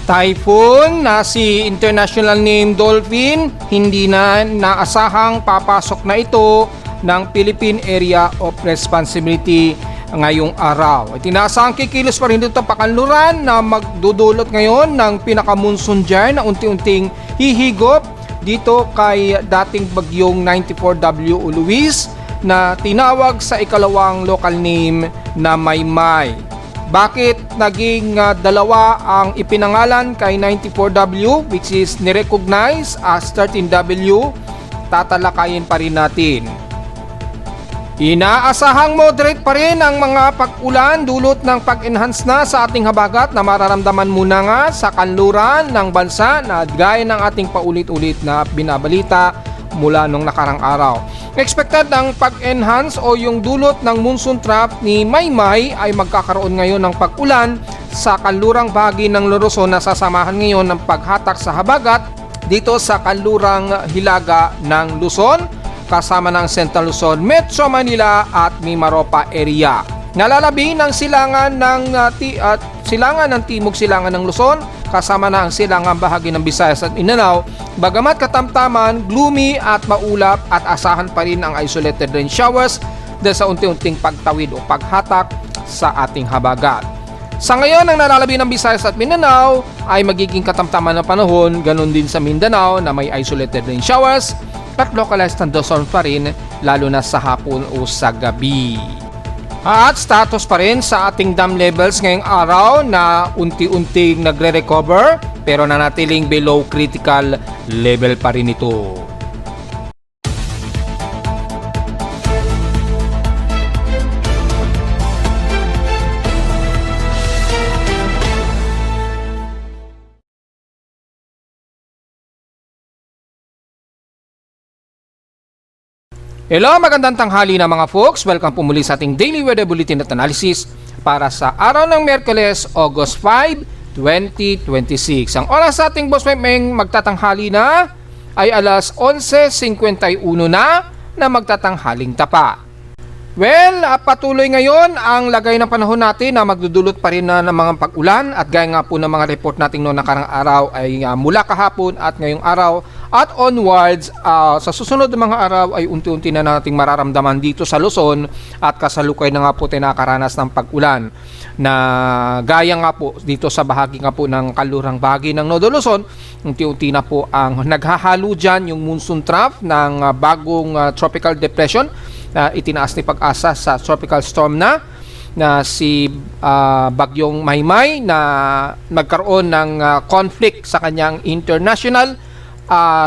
Typhoon na si international name Dolphin, hindi na naasahang papasok na ito ng Philippine Area of Responsibility ngayong araw. Itinaasahang kikilos pa rin dito pakanluran na magdudulot ngayon ng pinaka-monsoon dyan na unti-unting hihigop dito kay dating bagyong 94W Luis na tinawag sa ikalawang local name na Maymay. Bakit naging dalawa ang ipinangalan kay 94W which is nirecognize as 13W? Tatalakayin pa rin natin. Inaasahang moderate pa rin ang mga pag-ulan dulot ng pag-enhance na sa ating habagat na mararamdaman muna nga sa kanluran ng bansa na gaya ng ating paulit-ulit na binabalita mula nung nakarang araw. Expected ang pag-enhance o yung dulot ng monsoon trough ni Maymay ay magkakaroon ngayon ng pag-ulan sa kanlurang bahagi ng Luzon na sasamahan ngayon ng paghatak sa habagat dito sa kanlurang hilaga ng Luzon kasama ng Central Luzon, Metro Manila at Mimaropa area. Nalalabi ng silangan ng timog silangan ng Luzon kasama na ang silangang bahagi ng Visayas at Mindanao. Bagamat katamtaman, gloomy at maulap at asahan pa rin ang isolated rain showers dahil sa unti-unting pagtawid o paghatak sa ating habagat. Sa ngayon, ang nalalabi ng Visayas at Mindanao ay magiging katamtaman ng panahon, ganun din sa Mindanao na may isolated rain showers at localized thunderstorms pa rin lalo na sa hapon o sa gabi. At status pa rin sa ating dam levels ngayong araw na unti-unting nagre-recover pero nanatiling below critical level pa rin ito. Hello, magandang tanghali na mga folks. Welcome po muli sa ating Daily Weather Bulletin at Analysis para sa araw ng Miyerkules, August 5, 2026. Ang oras sa ating boss meng magtatanghali na ay alas 11:51 na magtatanghaling tapa. Well, patuloy ngayon ang lagay ng panahon natin na magdudulot pa rin na ng mga pag-ulan at gaya nga po ng mga report natin noong nakarang araw ay mula kahapon at ngayong araw at onwards sa susunod na mga araw ay unti-unti na nating mararamdaman dito sa Luzon at kasalukay na nga po tinakaranas ng pag-ulan na gaya nga po dito sa bahagi nga po ng kalurang bahagi ng Nodo Luzon. Unti-unti na po ang naghahalo dyan yung monsoon trough ng bagong tropical depression na itinaas ni Pag-asa sa tropical storm na si Bagyong Maymay na nagkaroon ng conflict sa kanyang international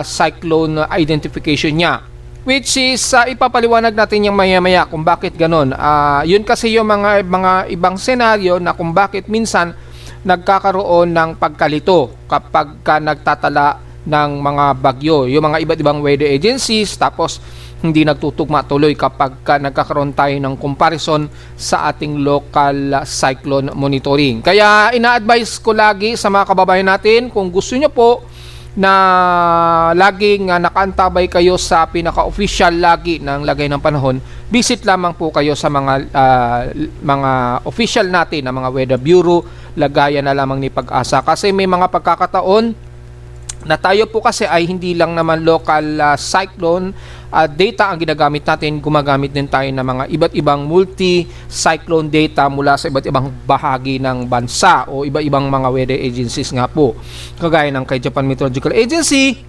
cyclone identification niya, which is ipapaliwanag natin yung maya-maya kung bakit ganon. Yun kasi yung mga ibang senaryo na kung bakit minsan nagkakaroon ng pagkalito kapag nagtatala ng mga bagyo, yung mga iba't ibang weather agencies, tapos hindi nagtutugma tuloy kapag nagkakaroon tayo ng comparison sa ating local cyclone monitoring. Kaya ina-advise ko lagi sa mga kababayan natin, kung gusto nyo po na laging nakaantabay kayo sa pinaka-official lagi ng lagay ng panahon, visit lamang po kayo sa mga official natin na mga weather bureau, lagayan na lamang ni Pag-asa. Kasi may mga pagkakataon na tayo po kasi ay hindi lang naman local cyclone data ang ginagamit natin, gumagamit din tayo ng mga iba't ibang multi-cyclone data mula sa iba't ibang bahagi ng bansa o iba-ibang mga weather agencies nga po. Kagaya ng kay Japan Meteorological Agency,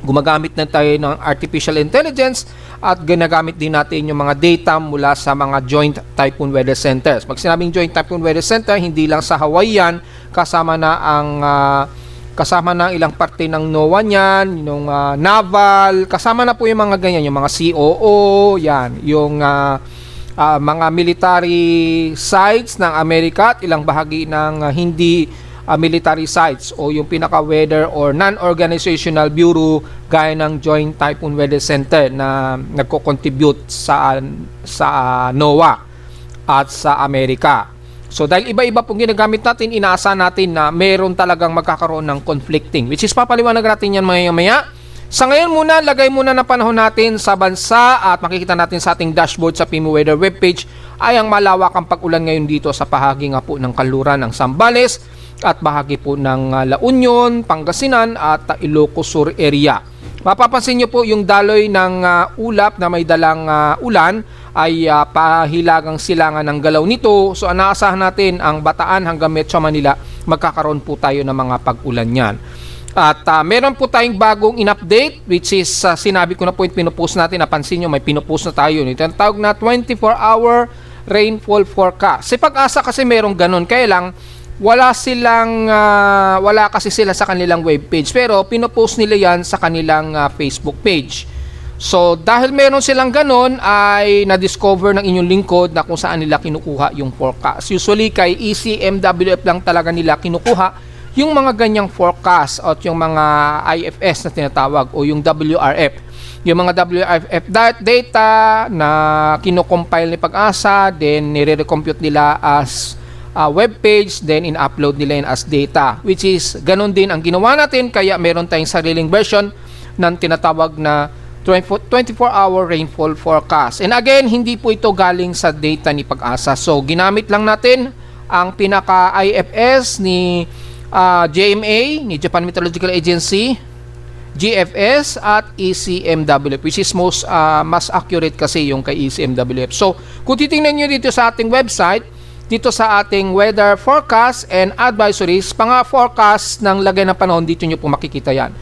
gumagamit na tayo ng artificial intelligence at ginagamit din natin yung mga data mula sa mga Joint Typhoon Weather Centers. Pag sinabing Joint Typhoon Weather Center, hindi lang sa Hawaii yan, kasama na ilang parte ng NOAA niyan, yung naval, kasama na po yung mga ganyan, yung mga COO, yan, yung mga military sites ng Amerika at ilang bahagi ng hindi military sites o yung pinaka-weather or non-organizational bureau gaya ng Joint Typhoon Weather Center na nagko-contribute sa NOAA at sa Amerika. So dahil iba-iba pong ginagamit natin, inaasa natin na meron talagang magkakaroon ng conflicting, which is papaliwanag natin yan maya-maya. Sa ngayon muna, lagay muna na panahon natin sa bansa at makikita natin sa ating dashboard sa PIMO Weather webpage ay ang malawakang pag-ulan ngayon dito sa bahagi nga po ng kanluran ng Zambales, at bahagi po ng La Union, Pangasinan at Ilocos Sur area. Mapapansin nyo po yung daloy ng ulap na may dalang ulan ay pahilagang silangan ng galaw nito. So inaasahan natin ang Bataan hanggang Metro Manila magkakaroon po tayo ng mga pag-ulan yan. At meron po tayong bagong in-update which is sinabi ko na po yung pinupost natin. Napansin nyo may pinupost na tayo. Ito ang tawag na 24-hour rainfall forecast. Si Pag-asa kasi merong ganun. Kaya lang wala kasi sila sa kanilang webpage pero pinopost nila yan sa kanilang Facebook page. So dahil meron silang ganun ay na-discover ng inyong lingkod na kung saan nila kinukuha yung forecast. Usually kay ECMWF lang talaga nila kinukuha yung mga ganyang forecast at yung mga IFS na tinatawag o yung WRF. Yung mga WRF data na kinocompile ni Pag-asa, then nire-recompute nila as webpage, then in-upload nila yun as data, which is ganun din ang ginawa natin. Kaya meron tayong sariling version ng tinatawag na 24-hour rainfall forecast. And again, hindi po ito galing sa data ni Pag-asa. So ginamit lang natin ang pinaka-IFS ni JMA, ni Japan Meteorological Agency, GFS at ECMWF, which is mas accurate kasi yung kay ECMWF. So kung titingnan nyo dito sa ating website, dito sa ating weather forecast and advisories, forecast ng lagay ng panahon, dito nyo po makikita yan.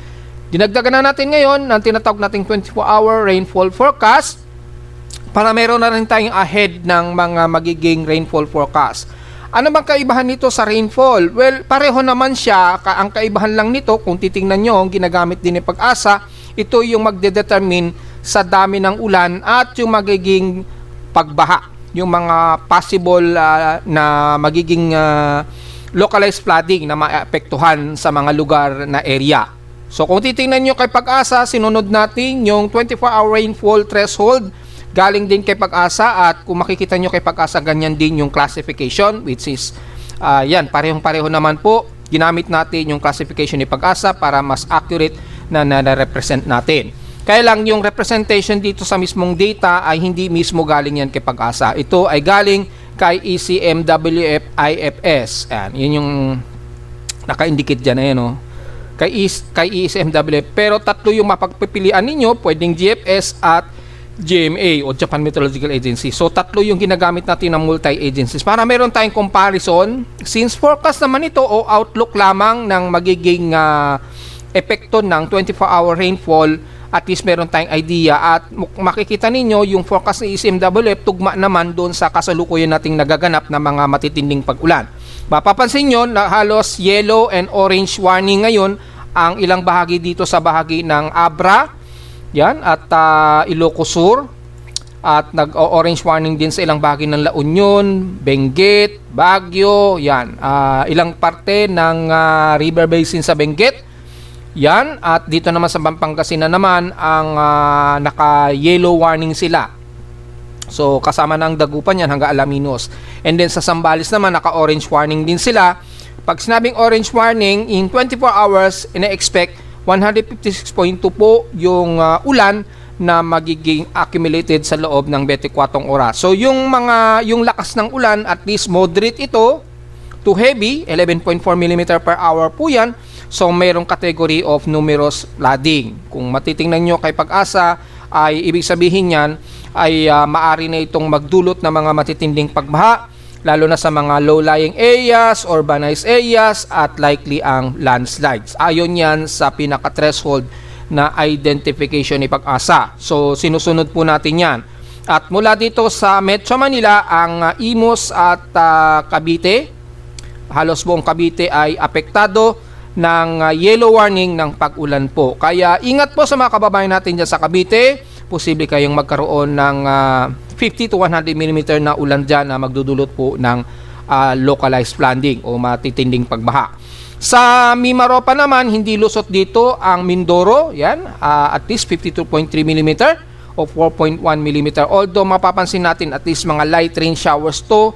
Dinagdagan na natin ngayon ng tinatawag nating 24-hour rainfall forecast para meron na rin tayong ahead ng mga magiging rainfall forecast. Ano bang kaibahan nito sa rainfall? Well, pareho naman siya. Ang kaibahan lang nito, kung titingnan nyo, ginagamit din ni Pag-asa, ito yung magdedetermine sa dami ng ulan at yung magiging pagbaha. Yung mga possible na magiging localized flooding na maapektuhan sa mga lugar na area. So kung titingnan nyo kay Pag-asa, sinunod natin yung 24-hour rainfall threshold galing din kay Pag-asa, at kung makikita nyo kay Pag-asa, ganyan din yung classification, which is yan, parehong-pareho naman po. Ginamit natin yung classification ni Pag-asa para mas accurate na na-represent natin. Kaya lang yung representation dito sa mismong data ay hindi mismo galing yan kay Pag-asa. Ito ay galing kay ECMWF IFS. Yan, yun yung naka-indicate dyan na yan, no? Kay ECMWF. Pero tatlo yung mapagpipilian ninyo, pwedeng GFS at GMA o Japan Meteorological Agency. So tatlo yung ginagamit natin ng multi-agencies para meron tayong comparison. Since forecast naman ito o outlook lamang ng magiging epekto ng 24-hour rainfall, at least meron tayong idea. At makikita ninyo yung forecast ng ECMWF tugma naman doon sa kasalukuyan nating nagaganap na mga matitinding pag-ulan. Mapapansin nyo na halos yellow and orange warning ngayon ang ilang bahagi dito sa bahagi ng Abra, yan, at Ilocos Sur, at nag-orange warning din sa ilang bahagi ng La Union, Benguet, Baguio, yan, ilang parte ng river basin sa Benguet, yan, at dito naman sa Pangasinan naman ang naka-yellow warning sila. So kasama ng Dagupan yan hanggang Alaminos. And then sa Zambales naman naka-orange warning din sila. Pag sinabing orange warning, in 24 hours ina-expect 156.2 po yung ulan na magiging accumulated sa loob ng 24 oras. So yung lakas ng ulan, at least moderate ito to heavy, 11.4 mm per hour po yan. So mayroong category of numerous flooding. Kung matitingnan nyo kay Pag-asa, ay ibig sabihin yan ay maari na itong magdulot ng mga matitinding pagbaha, lalo na sa mga low-lying areas, urbanized areas, at likely ang landslides. Ayon yan sa pinaka-threshold na identification ni Pag-asa. So, sinusunod po natin yan. At mula dito sa Metro Manila, ang Imus at Cavite, halos buong Cavite ay apektado ng yellow warning ng pag-ulan po. Kaya ingat po sa mga kababayan natin dyan sa Cavite. Posible kayong magkaroon ng 50 to 100 mm na ulan dyan na magdudulot po ng localized flooding o matitinding pagbaha. Sa Mimaropa naman, hindi lusot dito ang Mindoro, yan, at least 52.3 mm o 4.1 mm. Although mapapansin natin at least mga light rain showers to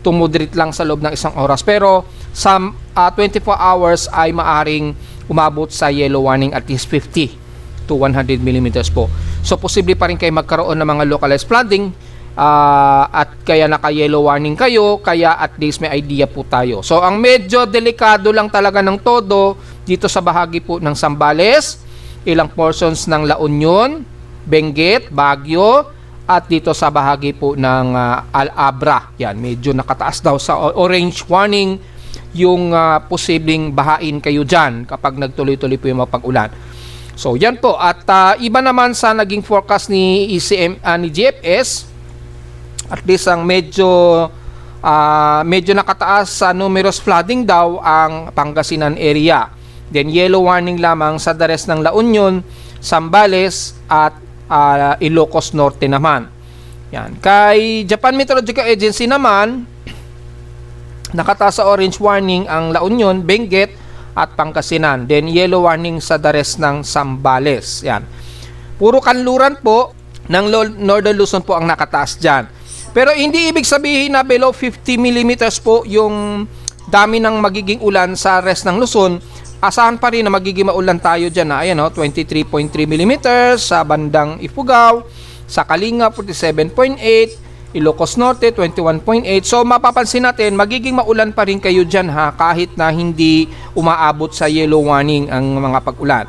moderate lang sa loob ng isang oras. Pero sa 24 hours ay maaring umabot sa yellow warning at least 50 to 100 mm po. So posible pa rin kayo magkaroon ng mga localized flooding at kaya naka-yellow warning kayo, kaya at least may idea po tayo. So ang medyo delikado lang talaga ng todo dito sa bahagi po ng Zambales, ilang portions ng La Union, Benguet, Baguio, at dito sa bahagi po ng Al-Abra. Yan, medyo nakataas daw sa orange warning yung posibleng bahain kayo dyan kapag nagtuloy-tuloy po yung mapag-ulan. So yan po, at iba naman sa naging forecast ni ni GFS, at least ang medyo nakataas sa numerous flooding daw ang Pangasinan area. Then yellow warning lamang sa the rest ng La Union, Zambales at Ilocos Norte naman. Yan. Kay Japan Meteorological Agency naman, nakataas sa orange warning ang La Union, Benguet at Pangasinan. Then yellow warning sa the rest ng Zambales. Yan. Puro kanluran po ng Northern Luzon po ang nakataas dyan. Pero hindi ibig sabihin na below 50 mm po yung dami ng magiging ulan sa rest ng Luzon. Asahan pa rin na magiging maulan tayo dyan na, ayan, 23.3 mm sa bandang Ifugao, sa Kalinga 47.8, Ilocos Norte 21.8. So mapapansin natin, magiging maulan pa rin kayo dyan ha, kahit na hindi umaabot sa yellow warning ang mga pag-ulan.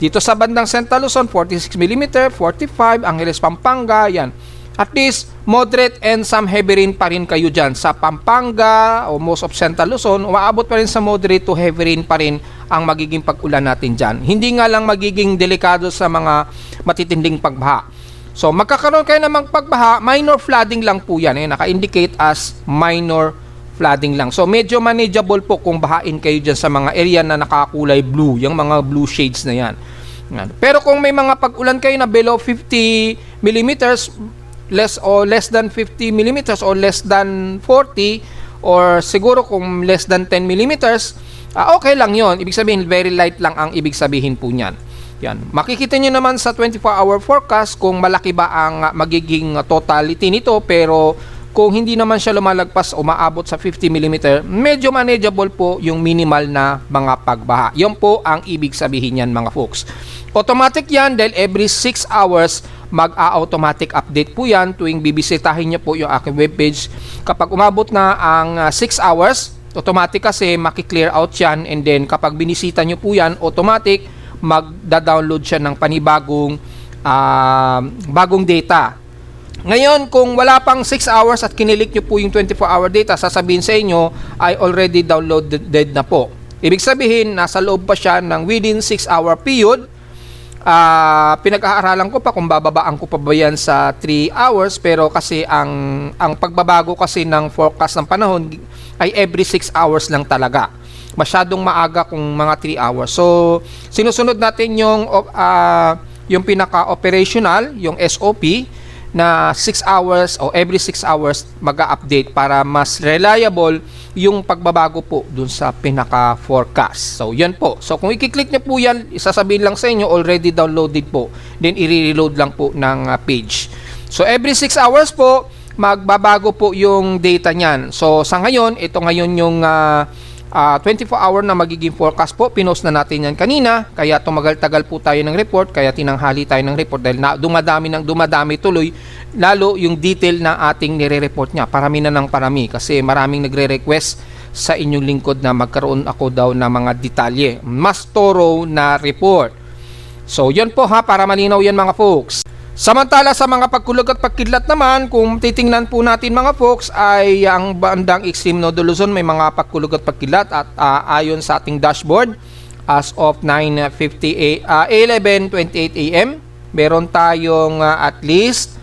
Dito sa bandang Central Luzon 46 mm, 45, Angeles, Pampanga, yan. At least moderate and some heavy rain pa rin kayo dyan. Sa Pampanga o most of Central Luzon, umaabot pa rin sa moderate to heavy rain pa rin ang magiging pag-ulan natin dyan. Hindi nga lang magiging delikado sa mga matitinding pagbaha. So magkakaroon kayo namang pagbaha, minor flooding lang po yan. Naka-indicate as minor flooding lang. So medyo manageable po kung bahain kayo dyan sa mga area na nakakulay blue, yung mga blue shades na yan. Pero kung may mga pag-ulan kayo na below 50 millimeters, less than 50 millimeters or less than 40, or siguro kung less than 10 millimeters, okay lang yon. Ibig sabihin very light lang ang ibig sabihin po niyan. Yan. Makikita nyo naman sa 24-hour forecast kung malaki ba ang magiging totality nito, pero kung hindi naman siya lumalagpas o maabot sa 50 mm, medyo manageable po yung minimal na mga pagbaha. Yan po ang ibig sabihin yan mga folks. Automatic yan dahil every 6 hours mag-automatic update po yan tuwing bibisitahin nyo po yung aking webpage. Kapag umabot na ang 6 hours, automatic kasi maki-clear out yan, and then kapag binisita nyo po yan, automatic magda-download siya ng panibagong bagong data. Ngayon, kung wala pang 6 hours at kinilik nyo po yung 24-hour data, sasabihin sa inyo ay already downloaded na po. Ibig sabihin, nasa loob pa siya ng within 6-hour period. Pinag-aaralan ko pa kung bababaan ko pa ba yan sa 3 hours, pero kasi ang pagbabago kasi ng forecast ng panahon ay every 6 hours lang talaga. Masyadong maaga kung mga 3 hours. So sinusunod natin yung pinaka-operational, yung SOP na 6 hours o every 6 hours mag-update para mas reliable yung pagbabago po dun sa pinaka-forecast. So yan po. So kung i-click nyo po yan, isasabihin lang sa inyo already downloaded po. Then i-reload lang po ng page. So every 6 hours po magbabago po yung data niyan. So sa ngayon, ito ngayon yung 24-hour na magiging forecast po. Pinost na natin yan kanina, kaya tumagal-tagal po tayo ng report, kaya tinanghali tayo ng report dahil dumadami tuloy, lalo yung detail na ating nire-report niya. Parami na ng parami kasi maraming nagre-request sa inyong lingkod na magkaroon ako daw ng mga detalye. Mas thorough na report. So yan po ha, para malinaw yan mga folks. Samantala sa mga pagkulog at pagkidlat naman, kung titingnan po natin mga folks, ay ang bandang Extreme Northern Luzon may mga pagkulog at pagkidlat, at ayon sa ating dashboard as of 11:28 AM, meron tayong at least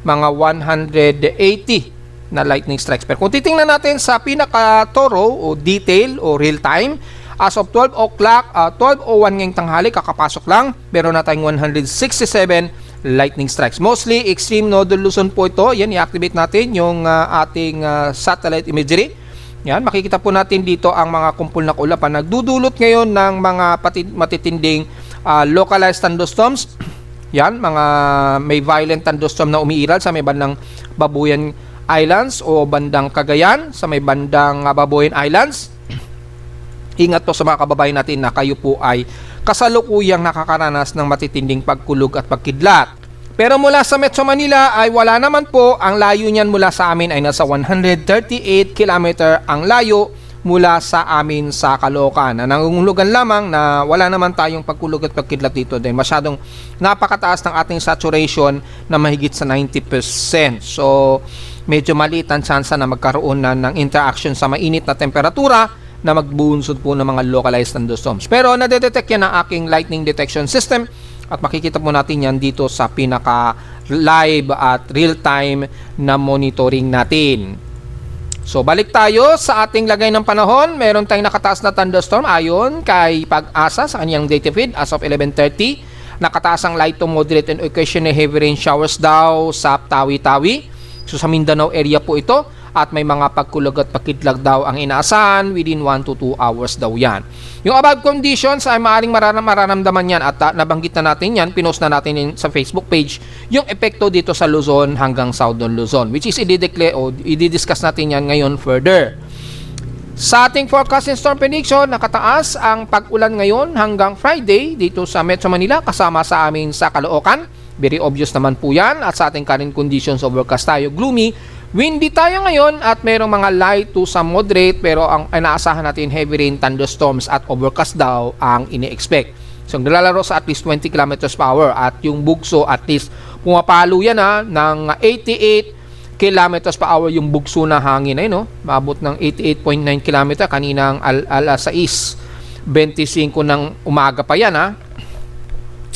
mga 180 na lightning strikes. Pero kung titingnan natin sa pinaka-thorough o detail o real time, as of 12 o'clock, 12:01 ngayong tanghali, kakapasok lang, meron na tayong 167 lightning strikes. Mostly extreme Northern Luzon po ito. Yan, i-activate natin yung ating satellite imagery. Yan, makikita po natin dito ang mga kumpul na kulapan. Nagdudulot ngayon ng mga matitinding localized thunderstorms. Yan, mga may violent thunderstorm na umiiral sa may bandang Babuyan Islands o bandang Cagayan, sa may bandang Babuyan Islands. Ingat po sa mga kababayan natin na kayo po ay kasalukuyang nakakaranas ng matitinding pagkulog at pagkidlat. Pero mula sa Metro Manila ay wala naman po. Ang layo niyan mula sa amin ay nasa 138 km ang layo mula sa amin sa Caloocan. Nangungulugan lamang na wala naman tayong pagkulog at pagkidlat dito din. Masyadong napakataas ng ating saturation na mahigit sa 90%. So, medyo maliit ang tsansa na magkaroon na ng interaction sa mainit na temperatura na magbunsod po ng mga localized thunderstorms. Pero nadedetect yan ng aking lightning detection system at makikita po natin yan dito sa pinaka live at real-time na monitoring natin. So balik tayo sa ating lagay ng panahon. Meron tayong nakataas na thunderstorm ayon kay Pag-asa sa kanyang data feed as of 11:30. Nakataas ang light to moderate and occasional heavy rain showers daw sa Tawi-Tawi. So sa Mindanao area po ito at may mga pagkulog at pakidlag daw ang inaasahan within 1 to 2 hours daw yan. Yung above conditions ay maaaring mararamdaman yan at nabanggit na natin yan, pinost na natin sa Facebook page yung epekto dito sa Luzon hanggang Southern Luzon, which is i-discuss natin yan ngayon further. Sa ating forecast and storm prediction, nakataas ang pag-ulan ngayon hanggang Friday dito sa Metro Manila kasama sa amin sa Caloocan. Very obvious naman po yan at sa ating current conditions overcast tayo, gloomy. Windy tayo ngayon at mayroong mga light to some moderate pero ang inaasahan natin heavy rain, thunderstorms at overcast daw ang ini-expect. So nilalaro sa at least 20 km per hour at yung bugso at least pumapalo yan ng 88 km per hour yung bugso na hangin ay no. Maabot ng 88.9 km kaninang alas 6:25 ng umaga pa yan .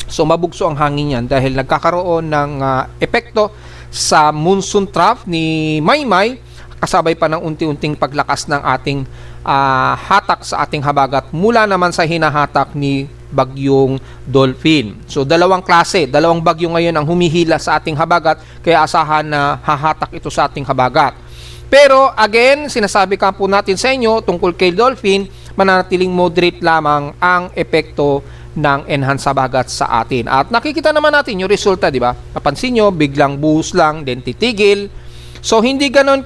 So mabugso ang hangin yan dahil nagkakaroon ng epekto sa monsoon trough ni Maymay kasabay pa ng unti-unting paglakas ng ating hatak sa ating habagat mula naman sa hinahatak ni Bagyong Dolphin. So dalawang bagyo ngayon ang humihila sa ating habagat kaya asahan na hahatak ito sa ating habagat. Pero again, sinasabi ka po natin sa inyo tungkol kay Dolphin, mananatiling moderate lamang ang epekto ng enhanced habagat sa atin. At nakikita naman natin yung resulta, di ba? Napansin nyo, biglang buhos lang, then titigil. So, hindi ganon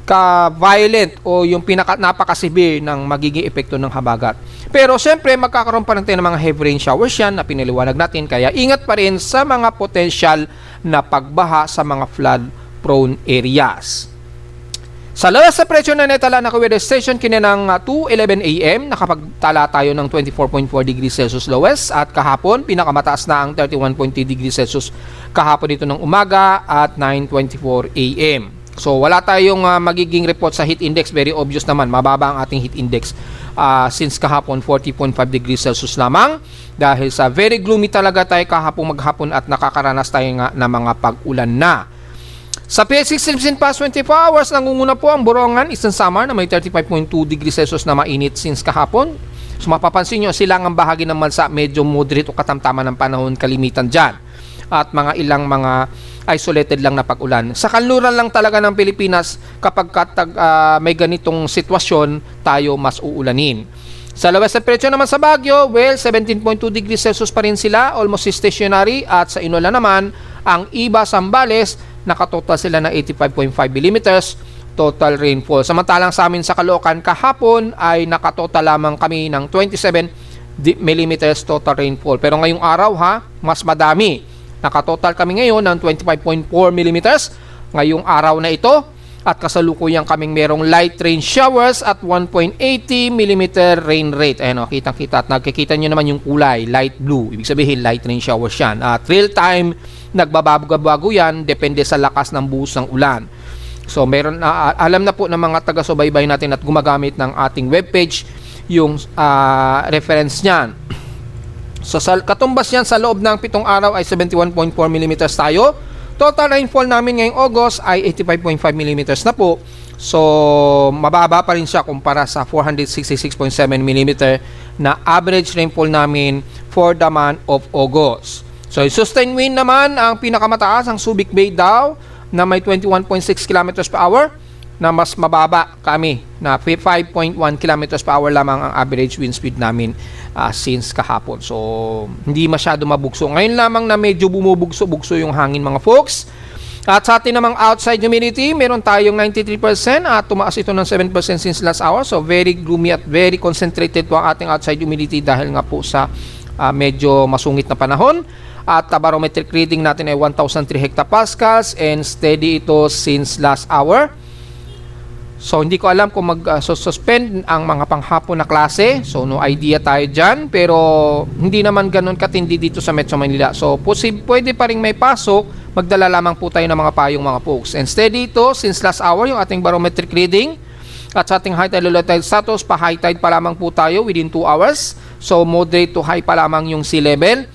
ka-violent o yung napaka-severe ng magiging epekto ng habagat. Pero, syempre, magkakaroon pa rin tayo ng mga heavy rain showers yan na pinaliwanag natin. Kaya, ingat pa rin sa mga potential na pagbaha sa mga flood-prone areas. Sa lowest sa presyo na netala na weather station kinanang 2:11 AM, nakapagtala tayo ng 24.4 degrees Celsius lowest at kahapon pinakamataas na ang 31.3 degrees Celsius kahapon dito ng umaga at 9:24 AM. So wala tayong magiging report sa heat index, very obvious naman, mababa ang ating heat index since kahapon 40.5 degrees Celsius lamang dahil sa very gloomy talaga tayo kahapon maghapon at nakakaranas tayo nga ng mga pag-ulan na. Sa PH16 past 24 hours, nangunguna po ang Borongan, Eastern Samar na may 35.2 degrees Celsius na mainit since kahapon. So mapapansin nyo, silangang bahagi ng bansa medyo moderate o katamtaman ng panahon kalimitan dyan. At mga ilang mga isolated lang na pag-ulan. Sa kanluran lang talaga ng Pilipinas, kapag may ganitong sitwasyon, tayo mas uulanin. Sa lowest temperature naman sa Baguio, 17.2 degrees Celsius pa rin sila, almost stationary. At sa Inola naman, ang Iba, Zambales, nakatotal sila ng 85.5 mm total rainfall. Samantalang sa amin sa Caloocan kahapon ay nakatotal lamang kami ng 27 mm total rainfall. Pero ngayong araw mas madami. Nakatotal kami ngayon ng 25.4 mm ngayong araw na ito at kasalukuyan kaming merong light rain showers at 1.80 mm rain rate. Ayan kitang-kita at nakikita nyo naman yung kulay, light blue. Ibig sabihin light rain showers yan. At real time nagbabago-bago yan depende sa lakas ng buhos ng ulan. So meron alam na po ng mga taga-subaybay natin at gumagamit ng ating webpage yung reference niyan. So katumbas yan sa loob ng 7 araw ay 71.4 mm tayo. Total rainfall namin ngayong August ay 85.5 mm na po. So mababa pa rin siya kumpara sa 466.7 mm na average rainfall namin for the month of August. So, sustained wind naman, ang pinakamataas, ang Subic Bay daw, na may 21.6 km per hour, na mas mababa kami, na 5.1 km per hour lamang ang average wind speed namin since kahapon. So, hindi masyado mabugso. Ngayon lamang na medyo bumubugso-bugso yung hangin mga folks. At sa atin namang outside humidity, meron tayong 93% at tumaas ito ng 7% since last hour. So, very gloomy at very concentrated po ang ating outside humidity dahil nga po sa medyo masungit na panahon. At barometric reading natin ay 1,003 hectopascals and steady ito since last hour. So hindi ko alam kung mag-suspend ang mga panghapon na klase. So no idea tayo dyan. Pero hindi naman ganun katindi dito sa Metro Manila. So pwede pa rin may pasok. Magdala lamang po tayo ng mga payong mga folks. And steady ito since last hour yung ating barometric reading. At sa ating high tide, low tide status, pa-high tide pa lamang po tayo within 2 hours. So moderate to high pa lamang yung sea level.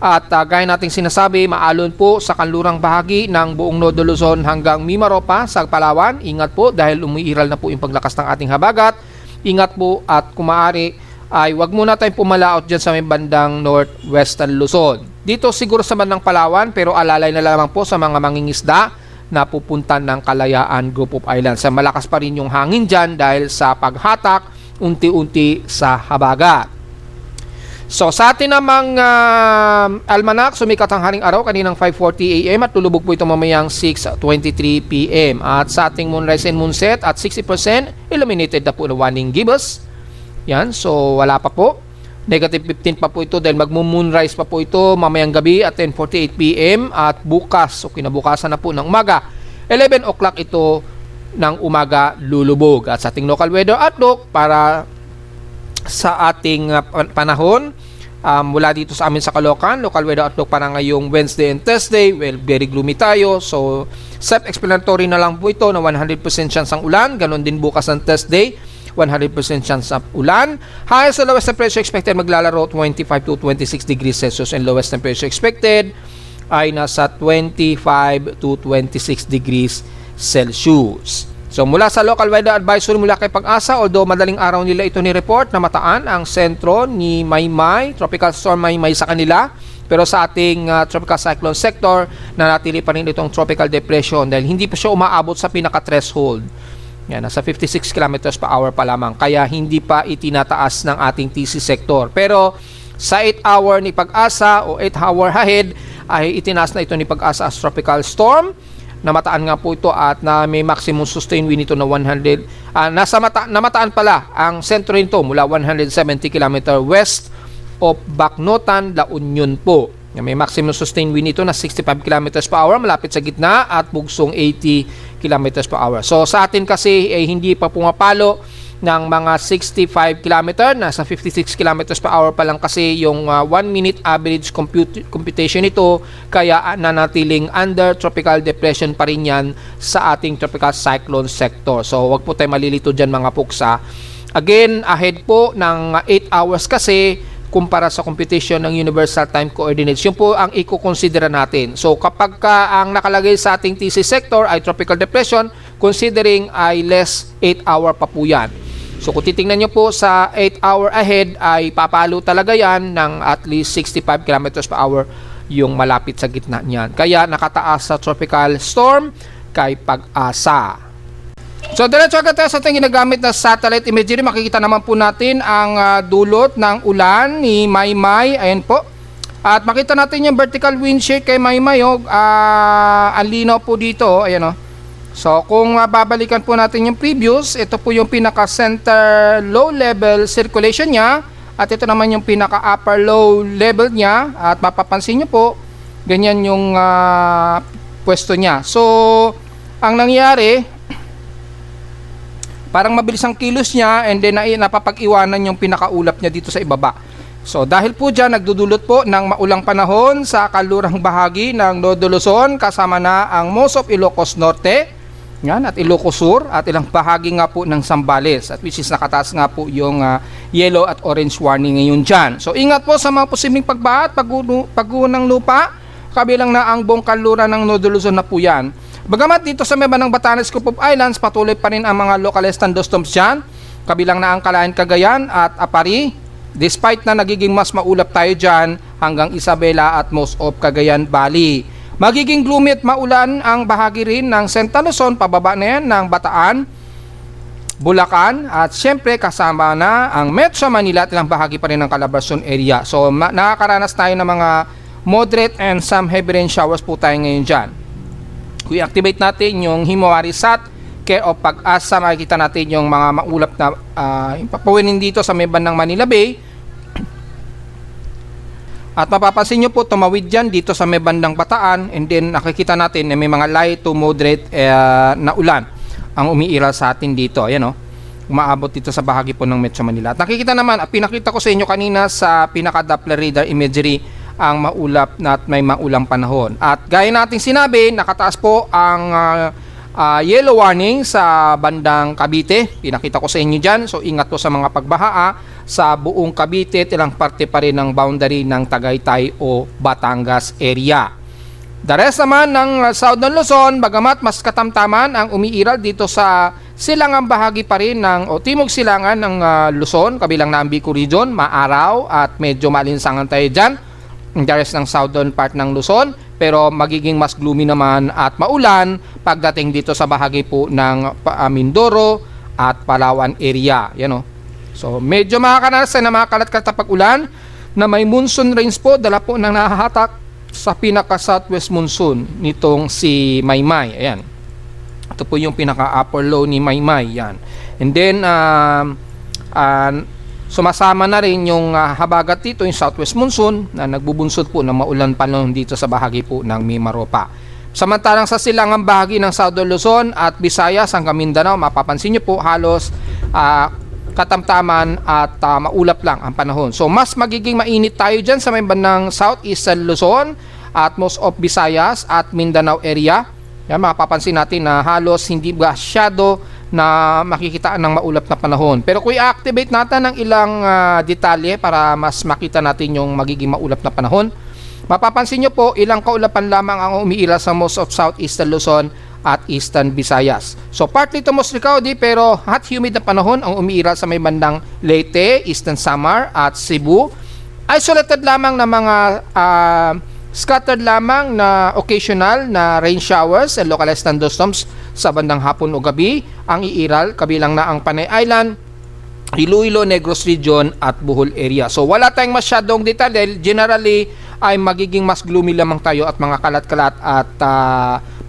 At gaya nating sinasabi, maalon po sa kanlurang bahagi ng buong Nodo Luzon hanggang Mimaropa sa Palawan. Ingat po dahil umiiral na po yung paglakas ng ating habagat. Ingat po at kung maaari ay wag muna tayong pumalaot dyan sa may bandang northwestern Luzon. Dito siguro sa bandang Palawan pero alalay na lamang po sa mga mangingisda na pupunta ng Kalayaan Group of Islands. Malakas pa rin yung hangin dyan dahil sa paghatak unti-unti sa habagat. So sa atin namang almanac, sumikat ang haring araw kaninang 5:40 AM at lulubog po ito mamayang 6:23 PM. At sa ating moonrise and moonset at 60% illuminated na po na warning gibbous. Yan, so wala pa po. Negative 15 pa po ito dahil magmo-moonrise pa po ito mamayang gabi at 10:48 PM at bukas o kinabukasan na po ng umaga 11 o'clock ito ng umaga lulubog. At sa ating local weather outlook para sa ating panahon mula dito sa amin sa Caloocan, local weather outlook para ngayong Wednesday and Thursday, well, very gloomy tayo. So, self-explanatory na lang po ito na 100% chance ang ulan. Ganon din bukas ng Thursday, 100% chance ang ulan. Highest and lowest temperature expected maglalaro 25 to 26 degrees Celsius and lowest temperature expected ay nasa 25 to 26 degrees Celsius. So mula sa local weather advisory mula kay Pag-asa, although madaling araw nila ito ni-report na mataan ang sentro ni Maymay, tropical storm Maymay sa kanila. Pero sa ating tropical cyclone sector, nanatili pa rin itong tropical depression dahil hindi pa siya umaabot sa pinaka-threshold. Yan, nasa 56 km per hour pa lamang. Kaya hindi pa itinataas ng ating TC sector. Pero sa 8-hour ni Pag-asa o 8-hour ahead ay itinaas na ito ni Pag-asa as tropical storm. Namataan nga po ito at na may maximum sustained wind ito na 100. Namataan pala ang sentro nito mula 170 km west of Bacnotan, La Union po. May maximum sustained wind ito na 65 km per hour malapit sa gitna at bugsong 80 km per hour. So sa atin kasi hindi pa pumapalo ng mga 65 km, nasa 56 km per hour pa lang kasi yung 1 minute average computation nito, kaya nanatiling under tropical depression pa rin yan sa ating tropical cyclone sector. So wag po tayo malilito dyan mga puksa. Again, ahead po ng 8 hours kasi kumpara sa computation ng Universal Time Coordinates. Yun po ang i-consider natin. So kapag ang nakalagay sa ating TC sector ay tropical depression, considering ay less 8 hour pa po yan. So kung titingnan nyo po sa 8-hour ahead ay papalo talaga yan ng at least 65 km per hour yung malapit sa gitna niyan. Kaya nakataas sa tropical storm kay Pag-asa. So diretso agad tayo sa ating ginagamit na satellite imagery. Makikita naman po natin ang dulot ng ulan ni Maymay. Ayan po. At makita natin yung vertical wind shear kay Maymay. Ang linaw po dito. Ayan o. So kung babalikan po natin yung previous, ito po yung pinaka-center low level circulation niya at ito naman yung pinaka-upper low level niya at mapapansin nyo po, ganyan yung pwesto niya. So ang nangyari, parang mabilis ang kilos niya and then napapag-iwanan yung pinaka-ulap niya dito sa ibaba. So dahil po dyan, nagdudulot po ng maulang panahon sa kalurang bahagi ng Nodo Luzon kasama na ang most of Ilocos Norte, yan, at Ilocos Sur at ilang bahagi nga po ng Zambales at which is nakataas nga po yung yellow at orange warning ngayon dyan. So ingat po sa mga posibleng pagbaha at pagguho ng lupa, kabilang na ang buong kanluran ng Nodo Luzon na po yan. Bagamat dito sa Meba ng Batanes Group of Islands, patuloy pa rin ang mga local thunderstorms dyan, kabilang na ang Kalayaan, Cagayan at Apari, despite na nagiging mas maulap tayo dyan hanggang Isabela at most of Cagayan Valley. Magiging gloomy at maulan ang bahagi rin ng Central Luzon, pababa na yan ng Bataan, Bulacan at syempre kasama na ang Metro Manila at ilang bahagi pa rin ng Calabarzon area. So nakakaranas tayo ng mga moderate and some heavy rain showers po tayo ngayon dyan. Kung i-activate natin yung Himawari Sat, care of Pag-asa, makikita natin yung mga maulap na papawinin dito sa may bandang Manila Bay. At mapapansin nyo po, tumawid yan dito sa may bandang Bataan, and then nakikita natin na may mga light to moderate na ulan ang umiiral sa atin dito. Ayan, umaabot dito sa bahagi po ng Metro Manila. At nakikita naman, pinakita ko sa inyo kanina sa pinaka-Doppler radar imagery ang maulap na at may maulang panahon. At gaya nating sinabi, nakataas po ang yellow warning sa bandang Cavite. Pinakita ko sa inyo dyan. So ingat po sa mga pagbaha sa buong Cavite, ilang parte pa rin ng boundary ng Tagaytay o Batangas area. The rest naman ng Southern Luzon, bagamat mas katamtaman ang umiiral dito sa silangang bahagi pa rin ng timog silangan ng Luzon, kabilang na ang Bicol Region, maaraw at medyo malinsangan tayo dyan. The rest ng southern part ng Luzon, pero magiging mas gloomy naman at maulan pagdating dito sa bahagi po ng Mindoro at Palawan area. Yan. So medyo makakanasan na mga kalat-kalat ulan na may monsoon rains po, dala po ng nahahatak sa pinaka-southwest monsoon nitong si Maymay. Ayan. Ito po yung pinaka-upper low ni Maymay. Yan. And then sumasama na rin yung habagat dito, yung southwest monsoon na nagbubunsod po ng maulan panahon dito sa bahagi po ng Mimaropa. Samantalang sa silangang bahagi ng Southern Luzon at Visayas hanggang Mindanao, mapapansin nyo po halos katamtaman at maulap lang ang panahon. So mas magiging mainit tayo dyan sa may bandang southeastern Luzon at most of Visayas at Mindanao area. Yan, mapapansin natin na halos hindi masyado na makikita ng maulap na panahon. Pero kung i-activate natin ng ilang detalye para mas makita natin yung magiging maulap na panahon, mapapansin nyo po ilang kaulapan lamang ang umiiral sa most of southeastern Luzon at eastern Visayas. So partly to most cloudy pero hot humid na panahon ang umiiral sa may bandang Leyte, Eastern Samar at Cebu. Isolated lamang na mga scattered lamang na occasional na rain showers and localized thunderstorms sa bandang hapon o gabi ang iiral, kabilang na ang Panay Island, Iloilo, Negros Region at Bohol area. So wala tayong masyadong detalye. Generally ay magiging mas gloomy lamang tayo at mga kalat-kalat at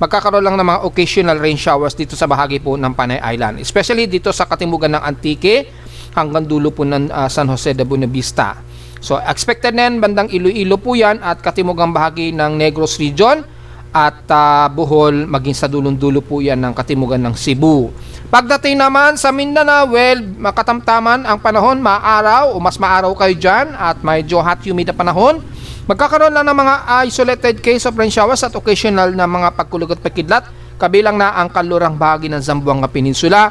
magkakaroon lang ng mga occasional rain showers dito sa bahagi po ng Panay Island, especially dito sa katimugan ng Antique hanggang dulo po ng San Jose de Buenavista. So expected na yan bandang Iloilo po yan at katimugang bahagi ng Negros Region at Bohol, maging sa dulong-dulo po yan ng katimugan ng Cebu. Pagdating naman sa Mindanao, well, makatamtaman ang panahon, maaraw o mas maaraw kayo dyan at medyo hot humid na panahon. Magkakaroon lang ng mga isolated case of rain showers at occasional na mga pagkulog at pagkidlat, kabilang na ang kalurang bahagi ng Zamboanga Peninsula,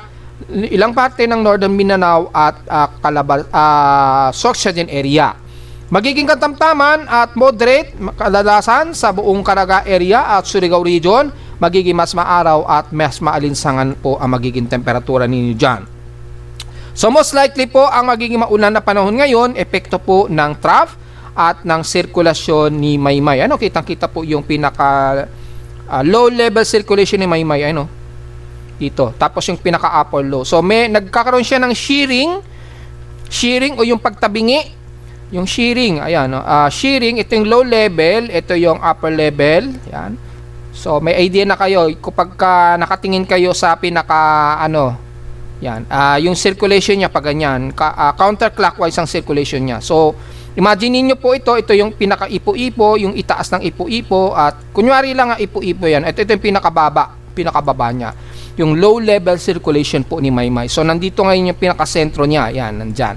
ilang parte ng Northern Mindanao at Sorsogon area. Magiging katamtaman at moderate kadalasan sa buong Caraga area at Surigao Region, magiging mas maaraw at mas maalinsangan po ang magiging temperatura ninyo dyan. So most likely po ang magiging maulan na panahon ngayon, epekto po ng trough at ng sirkulasyon ni Maymay. Kitang-kita po yung pinaka low level circulation ni Maymay, dito. Tapos yung pinaka upper low. So may nagkakaroon siya ng shearing o yung pagtabingi. Yung shearing, ayan, shearing, ito yung low level, ito yung upper level, yan. So may idea na kayo kapag nakatingin kayo sa pinaka yan, yung circulation niya pag ganyan, counterclockwise ang circulation niya. So imagine niyo po ito yung pinaka ipo-ipo, yung itaas ng ipo-ipo at kunyari lang ang ipo-ipo yan. Ito yung pinakababa niya. Yung low level circulation po ni Maymay. So nandito ngayon yung pinaka-sentro niya, yan, nandyan.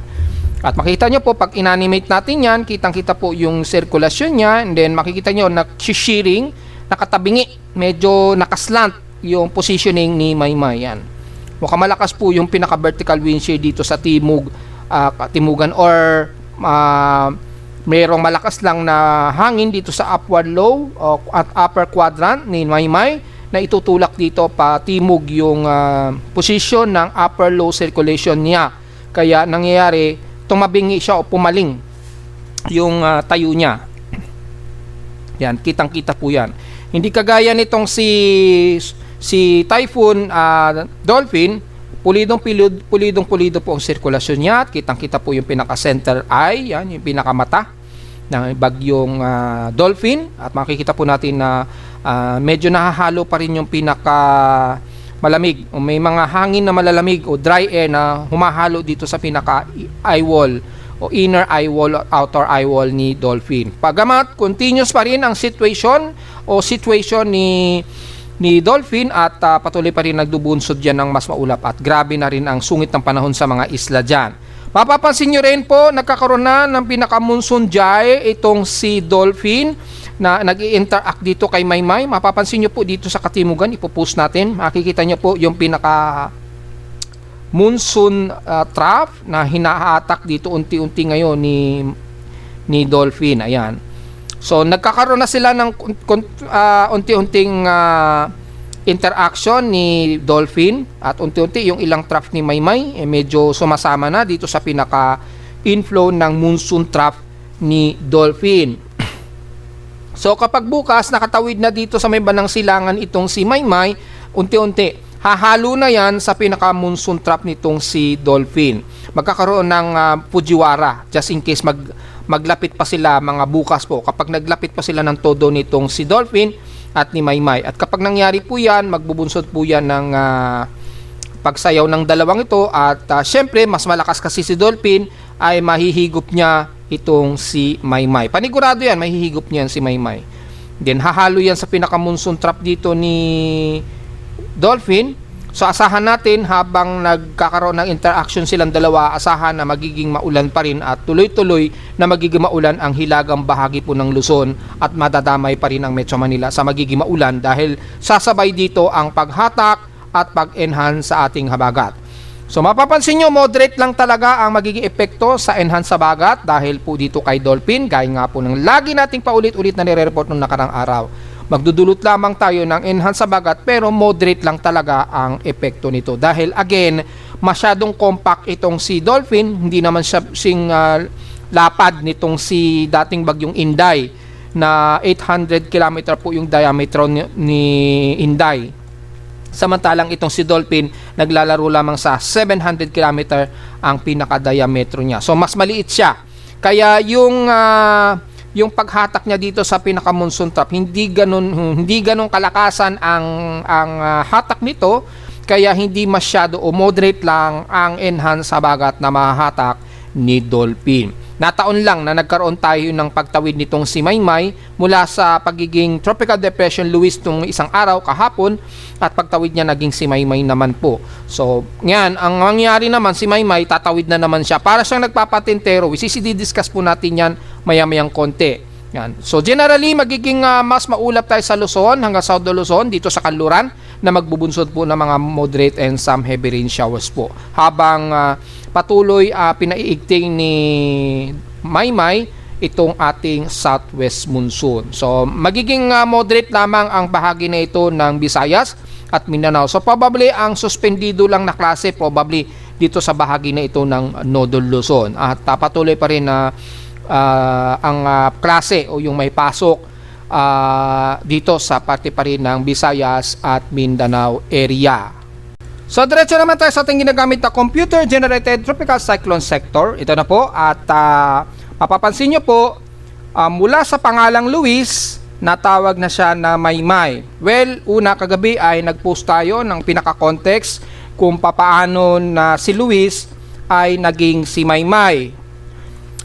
At makita nyo po, pag inanimate natin yan, kitang-kita po yung circulation niya, and then makikita nyo, shearing, nakatabingi, medyo nakaslant yung positioning ni Maymay. Yan. Mukhang malakas po yung pinaka-vertical wind shear dito sa katimugan or mayroong malakas lang na hangin dito sa upward low at upper quadrant ni Maymay na itutulak dito pa timog yung position ng upper low circulation niya. Kaya nangyayari, tumabingi siya o pumaling yung tayo niya. Yan, kitang-kita po yan. Hindi kagaya nitong si Typhoon Dolphin, pulidong-pulido po ang sirkulasyon niya at kitang-kita po yung pinaka-center eye, yan, yung pinakamata ng bagyong Dolphin at makikita po natin na medyo nahahalo pa rin yung pinaka malamig o may mga hangin na malalamig o dry air na humahalo dito sa pinaka eye wall o inner eye wall o outer eye wall ni Dolphin. Pagamat continuous pa rin ang situation ni Dolphin at patuloy pa rin nagdubunsod dyan ng mas maulap at grabe na rin ang sungit ng panahon sa mga isla dyan. Mapapansin nyo rin po, nagkakaroon na ng pinaka-monsoon jay itong si Dolphin na nag-i-interact dito kay Maymay. Mapapansin nyo po dito sa katimugan, ipopost natin. Makikita nyo po yung pinaka-monsoon trough na hinahatak dito unti-unti ngayon ni Dolphin. Ayan. So, nagkakaroon na sila ng unti-unting interaction ni Dolphin at unti-unti yung ilang trough ni Maymay medyo sumasama na dito sa pinaka-inflow ng monsoon trough ni Dolphin. So kapag bukas nakatawid na dito sa may bandang silangan itong si Maymay, unti-unti hahalo na yan sa pinaka-monsoon trap nitong si Dolphin. Magkakaroon ng Fujiwara just in case maglapit pa sila mga bukas po. Kapag naglapit pa sila ng todo nitong si Dolphin at ni Maymay. At kapag nangyari po yan, magbubunsod po yan ng pagsayaw ng dalawang ito at syempre mas malakas kasi si Dolphin ay mahihigop niya itong si Maymay. Panigurado yan, mahihigop niyan si Maymay. Then hahalo yan sa pinaka-monsoon trap dito ni Dolphin. So asahan natin habang nagkakaroon ng interaction silang dalawa, asahan na magiging maulan pa rin at tuloy-tuloy na magiging maulan ang hilagang bahagi po ng Luzon at madadamay pa rin ang Metro Manila sa magiging maulan dahil sasabay dito ang paghatak at pag-enhance sa ating habagat. So mapapansin nyo, moderate lang talaga ang magiging epekto sa enhance sa bagat dahil po dito kay Dolphin, gaya nga po ng lagi nating paulit-ulit na nire-report nung nakarang araw. Magdudulot lamang tayo ng enhance sa bagat pero moderate lang talaga ang epekto nito. Dahil again, masyadong compact itong si Dolphin, hindi naman siya lapad nitong si dating bagyong Inday na 800 km po yung diameter ni Inday. Samantalang itong si Dolphin naglalaro lamang sa 700 km ang pinaka-diametro niya. So mas maliit siya. Kaya yung paghatak niya dito sa pinaka-monsoon trap hindi ganun kalakasan ang hatak nito, kaya hindi masyado o moderate lang ang enhance sa bagat na mahahatak ni Dolphin. Nataon lang na nagkaroon tayo ng pagtawid nitong si Maymay mula sa pagiging Tropical Depression Luis nung isang araw kahapon at pagtawid niya naging si Maymay naman po. So, yan, ang mangyari naman si Maymay, tatawid na naman siya. Para siyang nagpapatintero, discuss po natin yan maya-mayang konti. Yan. So, generally, magiging mas maulap tayo sa Luzon hanggang South Luzon, dito sa Kanluran, na magbubunsod po ng mga moderate and some heavy rain showers po. Habang patuloy pinaiigting ni Maymay itong ating southwest monsoon. So magiging moderate lamang ang bahagi na ito ng Visayas at Mindanao. So probably ang suspendido lang na klase probably dito sa bahagi na ito ng Nodal Luzon. At patuloy pa rin na ang klase o yung may pasok dito sa parte pa rin ng Visayas at Mindanao area. So diretso naman tayo sa ating ginagamit na computer-generated tropical cyclone sector. Ito na po at mapapansin nyo po mula sa pangalang Luis, natawag na siya na Maymay. Well, una kagabi ay nagpost tayo ng pinaka-context kung papaano na si Luis ay naging si Maymay.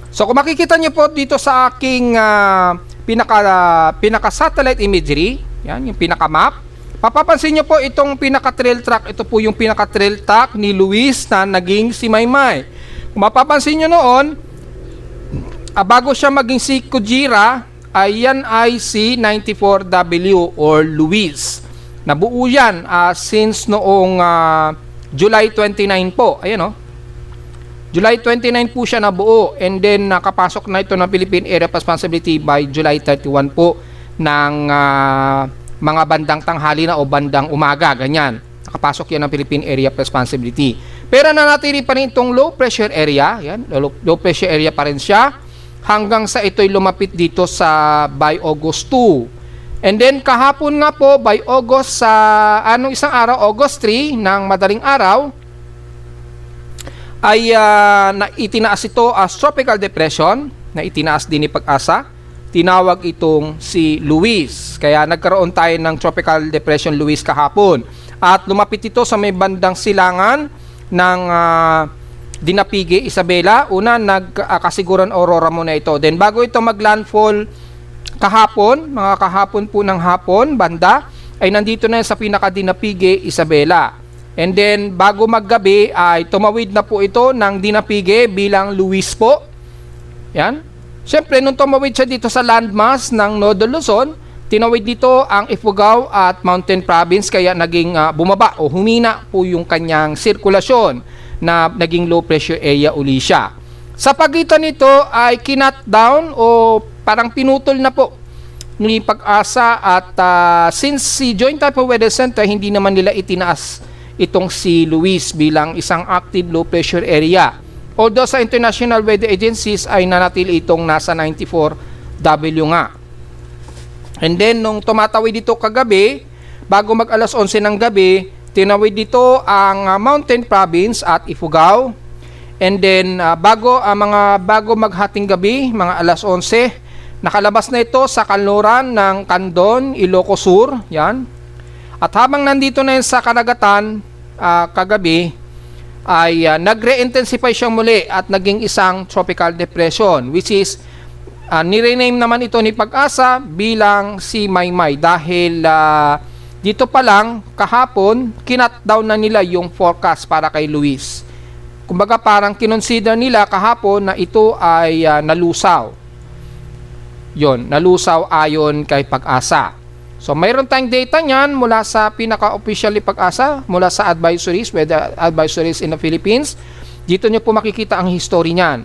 So kung makikita nyo po dito sa aking pinaka-satellite imagery, yan, yung pinaka-map, papapansin nyo po itong pinaka-trail track. Ito po yung pinaka-trail track ni Luis na naging si Maymay. Kung mapapansin nyo noon, bago siya maging si Kujira, ay yan ay si 94W or Luis. Nabuo yan since noong July 29 po. Ayan o. July 29 po siya nabuo. And then nakapasok na ito ng Philippine Area of Responsibility by July 31 po ng mga bandang tanghali na o bandang umaga, ganyan. Nakapasok yan ng Philippine Area of Responsibility. Pero nanatili pa rin itong low pressure area, yan, low pressure area pa rin siya, hanggang sa ito'y lumapit dito sa by August 2. And then kahapon nga po, by August sa isang araw, August 3, ng madaling araw, ay itinaas ito as tropical depression, na itinaas din ni Pag-asa. Tinawag itong si Luis. Kaya nagkaroon tayo ng Tropical Depression Luis kahapon. At lumapit ito sa may bandang silangan ng Dinapige, Isabela. Una, nagkasiguran aurora muna ito. Then bago ito maglandfall kahapon, mga kahapon po ng hapon, banda, ay nandito na sa pinaka-Dinapige, Isabela. And then bago maggabi ay tumawid na po ito ng Dinapige bilang Luis po. Yan. Siyempre, nung tumawid siya dito sa landmass ng Nodo Luzon, tinawid dito ang Ifugao at Mountain Province, kaya naging bumaba o humina po yung kanyang sirkulasyon, na naging low pressure area uli siya. Sa pagitan nito ay kinat down o parang pinutol na po ni Pag-asa at since si Joint Typhoon Weather Center hindi naman nila itinaas itong si Luis bilang isang active low pressure area. Although sa international weather agencies ay nanatili itong nasa 94W nga. And then nung tumatawid dito kagabi, bago mag alas 11 ng gabi, tinawid dito ang Mountain Province at Ifugao. And then bago maghating gabi, mga alas 11, nakalabas na ito sa kanluran ng Candon, Ilocos Sur. Yan. At habang nandito na yun sa karagatan kagabi, ay nagre-intensify siyang muli at naging isang tropical depression, which is nirename naman ito ni Pag-asa bilang si Maymay dahil dito pa lang kahapon kinat down na nila yung forecast para kay Luis. Kumbaga parang kinonsider nila kahapon na ito ay nalusaw. Yon, nalusaw ayon kay Pag-asa. So mayroon tayong data niyan mula sa pinaka-official ni Pag-asa, mula sa advisories, weather advisories in the Philippines. Dito niyo po makikita ang history niyan.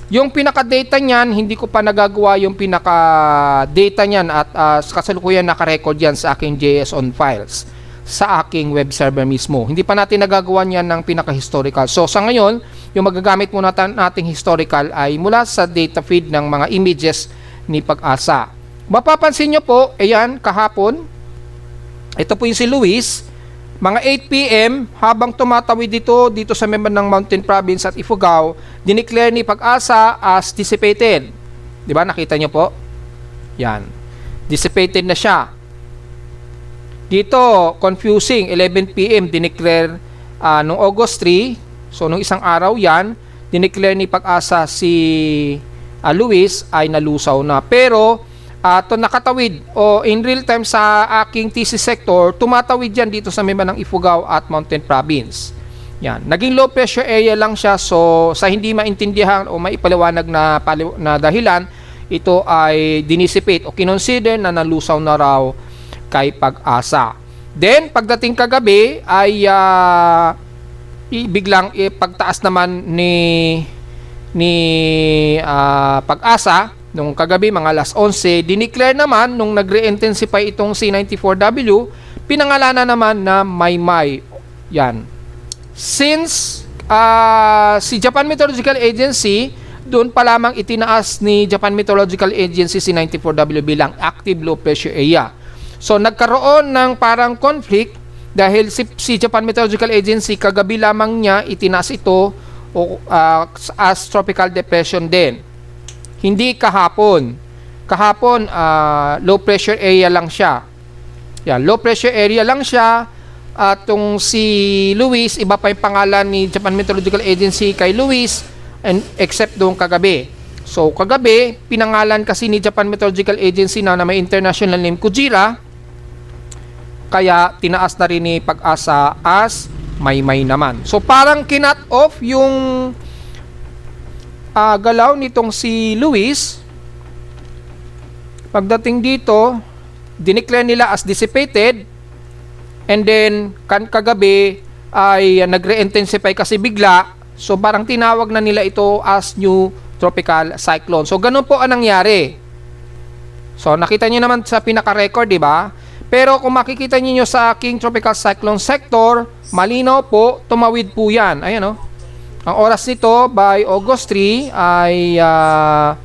Yung pinaka-data niyan, hindi ko pa nagagawa yung pinaka-data niyan at kasalukuyan naka-record yan sa aking JSON files sa aking web server mismo. Hindi pa natin nagagawa niyan ng pinaka-historical. So sa ngayon, yung magagamit muna nating historical ay mula sa data feed ng mga images ni Pag-asa. Mapapansin nyo po, ayan, kahapon, ito po yung si Luis, mga 8 PM, habang tumatawid dito sa member ng Mountain Province at Ifugao, dineclare ni Pag-asa as dissipated. Di ba? Nakita nyo po? Yan. Dissipated na siya. Dito, confusing, 11 PM, dineclare noong August 3, so nung isang araw yan, dineclare ni Pag-asa si Luis ay nalusaw na. Pero, to nakatawid o in real time sa aking TC sector, tumatawid yan dito sa member ng Ifugao at Mountain Province. Yan. Naging low pressure area lang siya, so sa hindi maintindihan o maipaliwanag na dahilan, ito ay dinisipate o kinonsider na nalusaw na raw kay Pag-asa. Then, pagdating kagabi ay biglang pagtaas naman ni Pag-asa. Nung kagabi, mga alas 11, dineclare naman nung nagre-intensify itong C94W, pinangalanan naman na Maymay. Yan. Since si Japan Meteorological Agency, doon pa lamang itinaas ni Japan Meteorological Agency C94W bilang active low pressure area. So nagkaroon ng parang conflict dahil si Japan Meteorological Agency kagabi lamang niya itinaas ito as tropical depression din. Hindi kahapon. Kahapon, low pressure area lang siya. Yan, low pressure area lang siya. At tong si Luis, iba pa yung pangalan ni Japan Meteorological Agency kay Luis, and except doon kagabi. So, kagabi, pinangalan kasi ni Japan Meteorological Agency na may international name Kujira, kaya tinaas na rin ni Pag-asa as Maymay naman. So, parang kinat off yung galaw nitong si Luis. Pagdating dito, dineclare nila as dissipated, and then kagabi ay nagre-intensify kasi bigla, so parang tinawag na nila ito as new tropical cyclone. So ganun po ang nangyari. So nakita niyo naman sa pinaka-record, di ba? Pero kung makikita niyo sa aking tropical cyclone sector, malinaw po, tumawid po yan. Ayan, oh. Ang oras nito by August 3 ay 8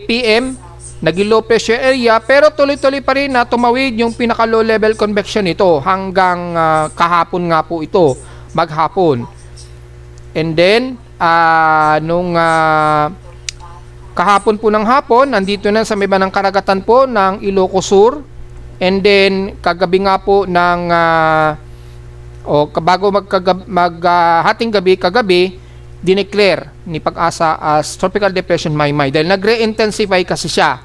PM, naging low pressure area, pero tuloy-tuloy pa rin na tumawid yung pinaka low level convection nito hanggang kahapon nga po ito, maghapon. And then nung kahapon po ng hapon, nandito na sa may banang karagatan po ng Ilocos Sur, and then kagabi nga po ng o bago hating gabi kagabi, dineclare ni Pag-asa as Tropical Depression Maymay dahil nagre-intensify kasi siya.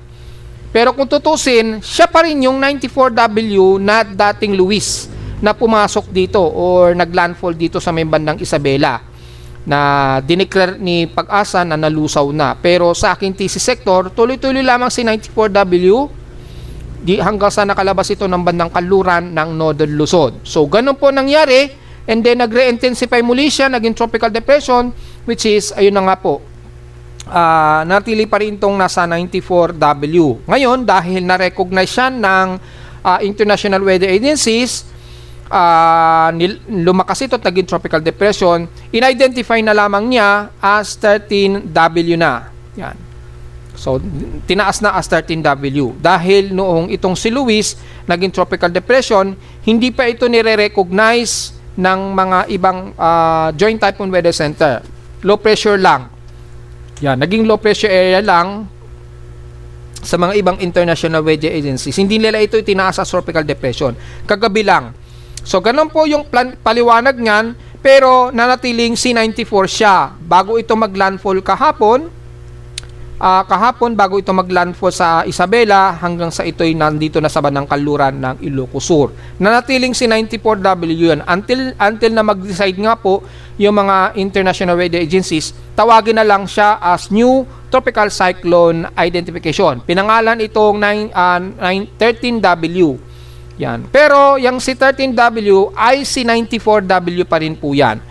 Pero kung tutusin, siya pa rin yung 94W na dating Luis na pumasok dito or naglandfall dito sa may bandang Isabela na dineclare ni Pag-asa na nalusaw na. Pero sa aking TC sector, tuloy-tuloy lamang si 94W hanggang sa nakalabas ito ng bandang kanluran ng Northern Luzon. So, ganun po nangyari, and then nagre-intensify muli siya, naging tropical depression, which is, ayun na nga po, natili pa rin itong nasa 94W. Ngayon, dahil na-recognize siya ng international weather agencies, lumakas ito at naging tropical depression, in-identify na lamang niya as 13W na. Yan. So, tinaas na as 13W. Dahil noong itong si Luis, naging tropical depression, hindi pa ito nire-recognize ng mga ibang Joint Typhoon Weather Center. Low pressure lang. Yan, naging low pressure area lang sa mga ibang international weather agencies. Hindi nila ito itinaas as tropical depression. Kagabi lang. So, ganun po yung paliwanag niyan, pero nanatiling C94 siya. Bago ito maglandfall kahapon bago ito maglandfall sa Isabela hanggang sa ito'y nandito na sa bandang kanluran ng Ilocos Sur. Nanatiling si 94W yun until na mag-decide nga po yung mga international weather agencies, tawagin na lang siya as New Tropical Cyclone Identification. Pinangalan itong 13W. Yan. Pero yung si 13W ay si 94W pa rin po yan.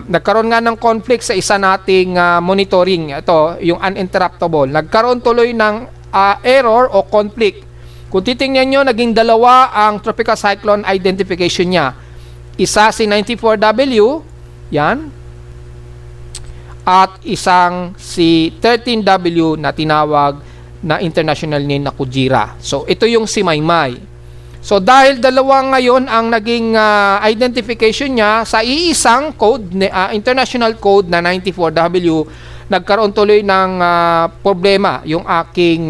Nagkaroon nga ng conflict sa isa nating monitoring, ito yung uninterruptible, nagkaroon tuloy ng error o conflict. Kung titingnan nyo, naging dalawa ang tropical cyclone identification niya, isa si 94W yan, at isang si 13W na tinawag na international name na Kujira. So ito yung si Maymay. So dahil dalawa ngayon ang naging identification niya sa iisang code, international code na 94W, nagkaroon tuloy ng problema yung aking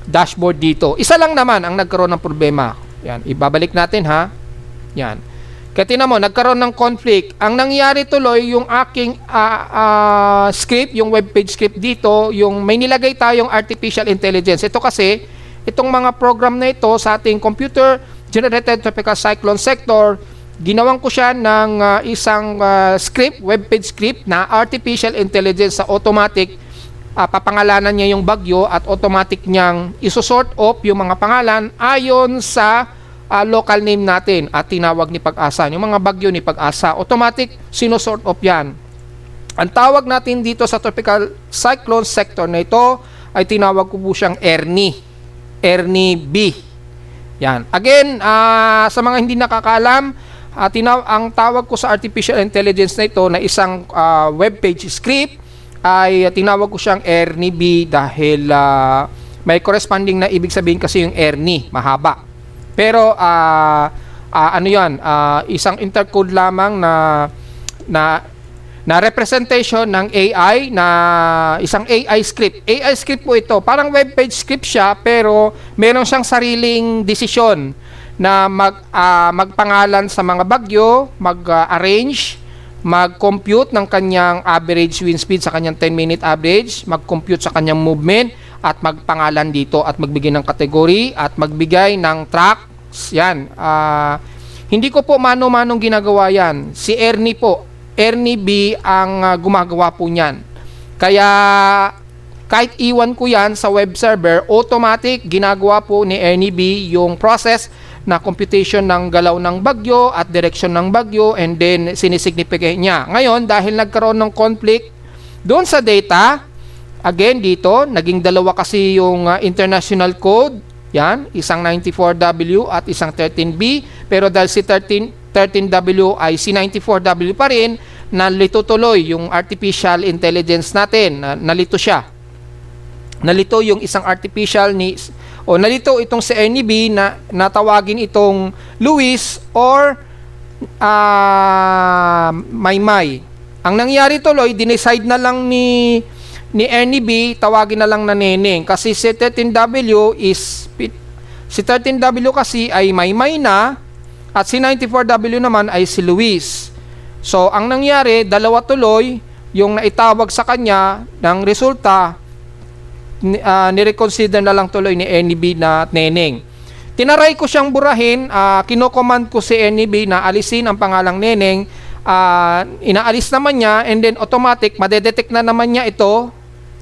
dashboard dito. Isa lang naman ang nagkaroon ng problema. Yan, ibabalik natin ha. Yan. Kaya tinan mo, nagkaroon ng conflict. Ang nangyari tuloy yung aking script, yung webpage script dito, yung may nilagay tayong artificial intelligence. Ito kasi itong mga program na ito sa ating computer generated tropical cyclone sector, ginawan ko siya ng isang script, webpage script na artificial intelligence sa automatic. Papangalanan niya yung bagyo at automatic niyang isusort off yung mga pangalan ayon sa local name natin at tinawag ni Pag-asa. Yung mga bagyo ni Pag-asa, automatic sinusort off yan. Ang tawag natin dito sa tropical cyclone sector na ito ay tinawag ko po siyang Ernie B. Yan. Again, sa mga hindi nakakaalam, ang tawag ko sa artificial intelligence na ito na isang webpage script ay tinawag ko siyang Ernie B dahil may corresponding na ibig sabihin kasi yung Ernie, mahaba. Pero ano yan, isang intercode lamang na representation ng AI, na isang AI script. AI script po ito. Parang webpage script siya, pero meron siyang sariling desisyon na magpangalan sa mga bagyo, mag-arrange, mag-compute ng kanyang average wind speed sa kanyang 10-minute average, mag-compute sa kanyang movement, at magpangalan dito at magbigay ng kategory at magbigay ng tracks. Yan. Hindi ko po mano-manong ginagawa yan. Si Ernie po, Ernie B ang gumagawa po niyan. Kaya kahit iwan ko yan sa web server, automatic ginagawa po ni Ernie B yung process na computation ng galaw ng bagyo at direction ng bagyo, and then sinisignify niya. Ngayon, dahil nagkaroon ng conflict doon sa data, again dito, naging dalawa kasi yung international code, yan, isang 94W at isang 13B, pero dahil si 13W ay si 94W pa rin, nalito tuloy yung artificial intelligence natin, nalito siya. Nalito yung isang artificial nalito itong si Ernie B na natawagin itong Luis or Maymay. Ang nangyari tuloy, dineside na lang ni Ernie B, tawagin na lang na Neneng, kasi si 13W kasi ay Maymay na. At si 94W naman ay si Luis. So, ang nangyari, dalawa tuloy yung naitawag sa kanya ng resulta, nireconsider na lang tuloy ni NEB na Neneng. Tinaray ko siyang burahin, kinocommand ko si NEB na alisin ang pangalang Neneng, inaalis naman niya, and then automatic, madedetect na naman niya ito,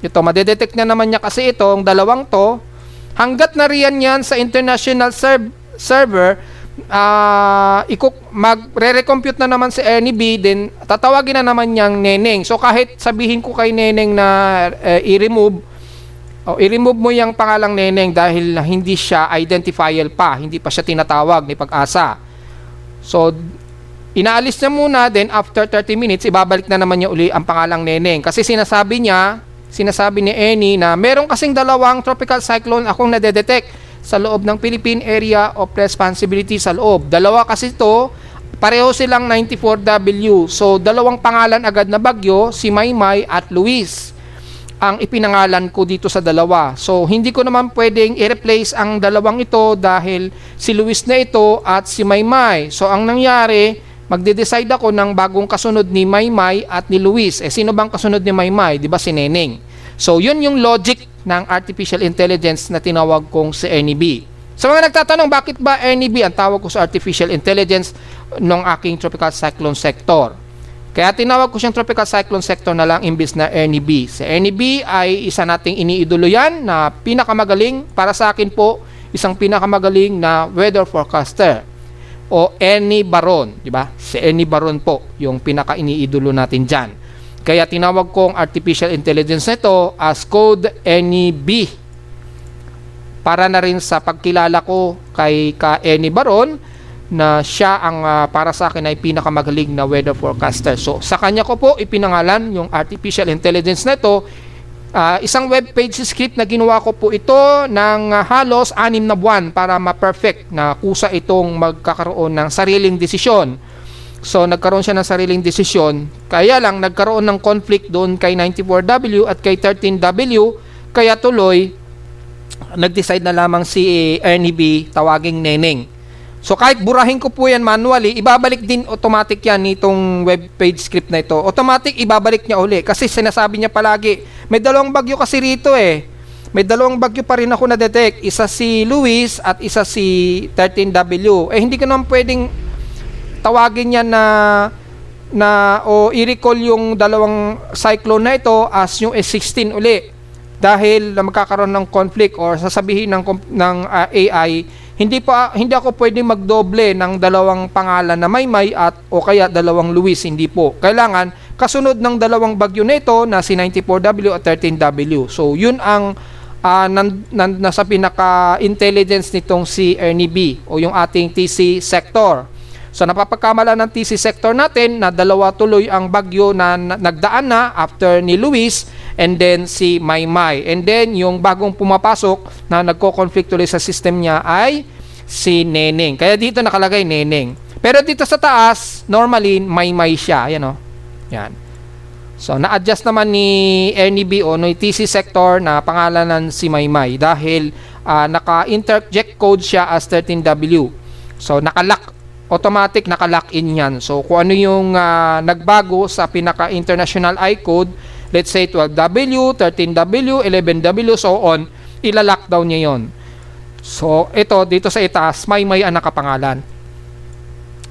madedetect na naman niya kasi itong dalawang to, hanggat na riyan yan sa international server, magre-recompute na naman si NEB, then tatawagin na naman niyang Neneng. So kahit sabihin ko kay Neneng na i-remove mo yung pangalang Neneng dahil hindi siya identifiable pa, hindi pa siya tinatawag ni Pag-asa. So inaalis niya muna, then after 30 minutes ibabalik na naman niya uli ang pangalang Neneng kasi sinasabi ni Eni na meron kasing dalawang tropical cyclone akong nadedetect sa loob ng Philippine Area of Responsibility sa loob. Dalawa kasi ito, pareho silang 94W. So, dalawang pangalan agad na bagyo, si Maymay at Luis, ang ipinangalan ko dito sa dalawa. So, hindi ko naman pwedeng i-replace ang dalawang ito dahil si Luis na ito at si Maymay. So, ang nangyari, magde-decide ako ng bagong kasunod ni Maymay at ni Luis. Sino bang kasunod ni Maymay? Di ba si Neneng? So, yun yung logic ng artificial intelligence na tinawag kong si NEB. Sa mga nagtatanong, bakit ba NEB ang tawag ko sa artificial intelligence ng aking tropical cyclone sector? Kaya tinawag ko siyang tropical cyclone sector na lang imbis na NEB. Si NEB ay isa nating iniidolo yan na pinakamagaling, para sa akin po, isang pinakamagaling na weather forecaster. O Eni Baron, di ba? Si Eni Baron po, yung pinaka-iniidolo natin dyan. Kaya tinawag kong artificial intelligence nito as code NEB. Para na rin sa pagkilala ko kay Eni Baron na siya ang para sa akin ay pinakamagaling na weather forecaster. So sa kanya ko po ipinangalan yung artificial intelligence nito. Isang web page script na ginawa ko po ito ng halos 6 na buwan para ma-perfect na kusa itong magkakaroon ng sariling desisyon. So, nagkaroon siya ng sariling desisyon. Kaya lang, nagkaroon ng conflict doon kay 94W at kay 13W. Kaya tuloy, nag-decide na lamang si NEB tawaging Neneng. So, kahit burahin ko po yan manually, ibabalik din automatic yan nitong web page script na ito. Automatic, ibabalik niya uli. Kasi sinasabi niya palagi, may dalawang bagyo kasi rito eh. May dalawang bagyo pa rin ako na-detect. Isa si Luis at isa si 13W. Hindi ko naman pwedeng tawagin niya o i-recall yung dalawang cyclone na ito as yung S16 uli dahil magkakaroon ng conflict or sasabihin ng AI hindi ako pwedeng magdoble ng dalawang pangalan na Maymay at o kaya dalawang Luis, hindi po. Kailangan kasunod ng dalawang bagyo na ito na si 94W at 13W. So yun ang nasa pinaka-intelligence nitong si NEB o yung ating TC sector. So napapagkamala ng TC sector natin na dalawa tuloy ang bagyo na nagdaan na after ni Luis and then si Maymay. And then yung bagong pumapasok na nagko-conflict ulit sa system niya ay si Neneng. Kaya dito nakalagay Neneng. Pero dito sa taas, normally Maymay siya. Yan o. Yan. So na-adjust naman ni NEB o ni TC sector na pangalanan si Maymay dahil naka-interject code siya as 13W. So nakalock automatic naka-lock in yan. So, kung ano yung nagbago sa pinaka-international I-code, let's say 12W, 13W, 11W, so on, ilalock down niya yon. So, ito, dito sa itaas, Maymay ang nakapangalan.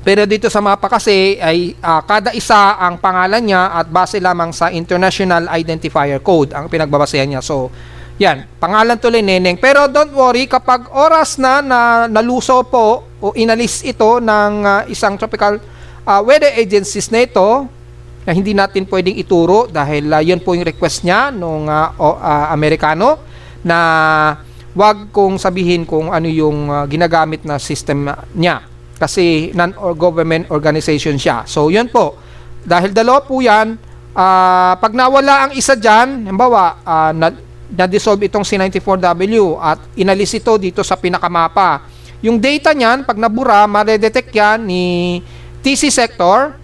Pero dito sa mapa kasi, ay kada isa ang pangalan niya at base lamang sa International Identifier Code ang pinagbabasehan niya. So, yan, pangalan tuloy Neneng. Pero don't worry, kapag oras na naluso po o inalis ito ng isang tropical weather agencies na ito, na hindi natin pwedeng ituro dahil yun po yung request niya nung Amerikano na wag kong sabihin kung ano yung ginagamit na system niya kasi non-government organization siya. So yun po, dahil dalawa po yan, pag nawala ang isa dyan, halimbawa na-dissolve itong C94W at inalis ito dito sa pinakamapa. Yung data niyan, pag nabura, ma-detect yan ni TC sector.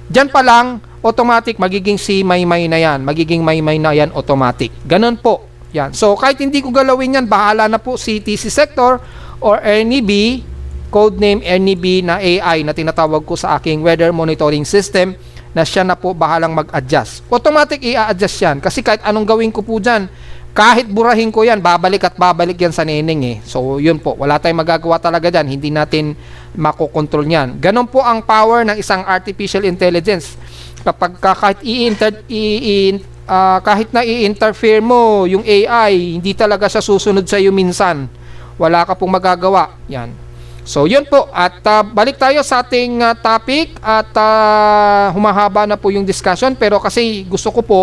Diyan pa lang, automatic, magiging si Maymay na yan. Magiging Maymay na yan, automatic. Ganun po. Yan. So, kahit hindi ko galawin yan, bahala na po si TC sector or NEB codename NEB na AI na tinatawag ko sa aking weather monitoring system na siya na po bahalang mag-adjust. Automatic i-adjust yan kasi kahit anong gawin ko po dyan, kahit burahin ko yan, babalik at babalik yan sa neneng eh. So yun po, wala tayong magagawa talaga dyan, hindi natin makokontrol yan. Ganon po ang power ng isang artificial intelligence. Kapag kahit kahit na i-interfere mo yung AI, hindi talaga siya susunod sa iyo minsan. Wala ka pong magagawa. Yan. So, yun po. At balik tayo sa ating topic at humahaba na po yung discussion. Pero kasi gusto ko po,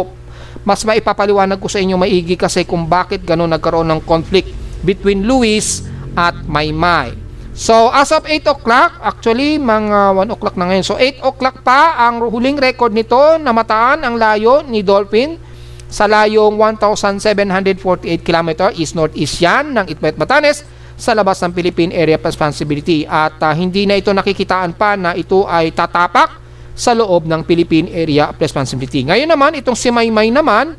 mas maipapaliwanag ko sa inyo maigi kasi kung bakit gano'n nagkaroon ng conflict between Luis at Maymay. So, as of 8 o'clock, actually, mga 1 o'clock na ngayon. So, 8 o'clock pa ang huling record nito, namataan ang layo ni Dolphin sa layong 1,748 km east-northeast yan ng Itbet Batanes sa labas ng Philippine Area of Responsibility. At hindi na ito nakikitaan pa na ito ay tatapak sa loob ng Philippine Area of Responsibility. Ngayon naman, itong si Maymay naman,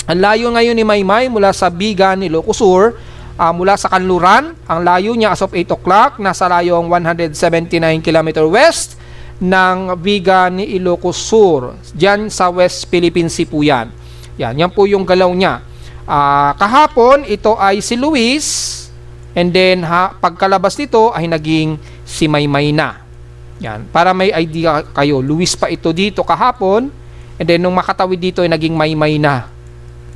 ang layo ngayon ni Maymay mula sa Bigan, Ilocos Sur, mula sa Kanluran, ang layo niya as of 8 o'clock, nasa layong 179 km west ng Bigan, Ilocos Sur. Diyan sa West Philippine Sea po yan. Yan po yung galaw niya. Kahapon, ito ay si Luis, and then pagkalabas nito ay naging si Maymay na. Yan, para may idea kayo, Luis pa ito dito kahapon, and then nung makatawid dito ay naging Maymay na.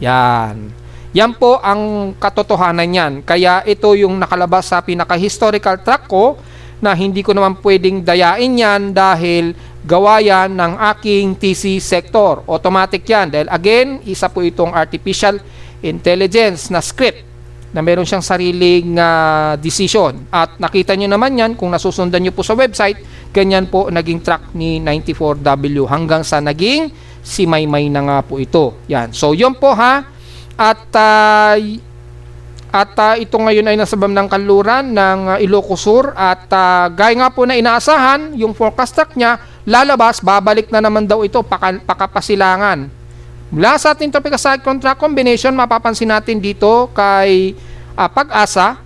Yan. Yan po ang katotohanan niyan. Kaya ito yung nakalabas sa pinaka-historical track ko na hindi ko naman pwedeng dayain yan dahil gawa yan ng aking TC sector. Automatic yan. Dahil again, isa po itong artificial intelligence na script na meron siyang sariling decision. At nakita nyo naman yan kung nasusundan nyo po sa website, ganyan po naging track ni 94W hanggang sa naging si Maymay na nga po ito. Yan. So yun po ha. At ito ngayon ay nasa bam ng kanluran ng Ilocos Sur at gaya nga po na inaasahan, yung forecast track niya, lalabas, babalik na naman daw ito, pakapasilangan. Mula sa ating tropical cyclone track combination, mapapansin natin dito kay Pag-asa,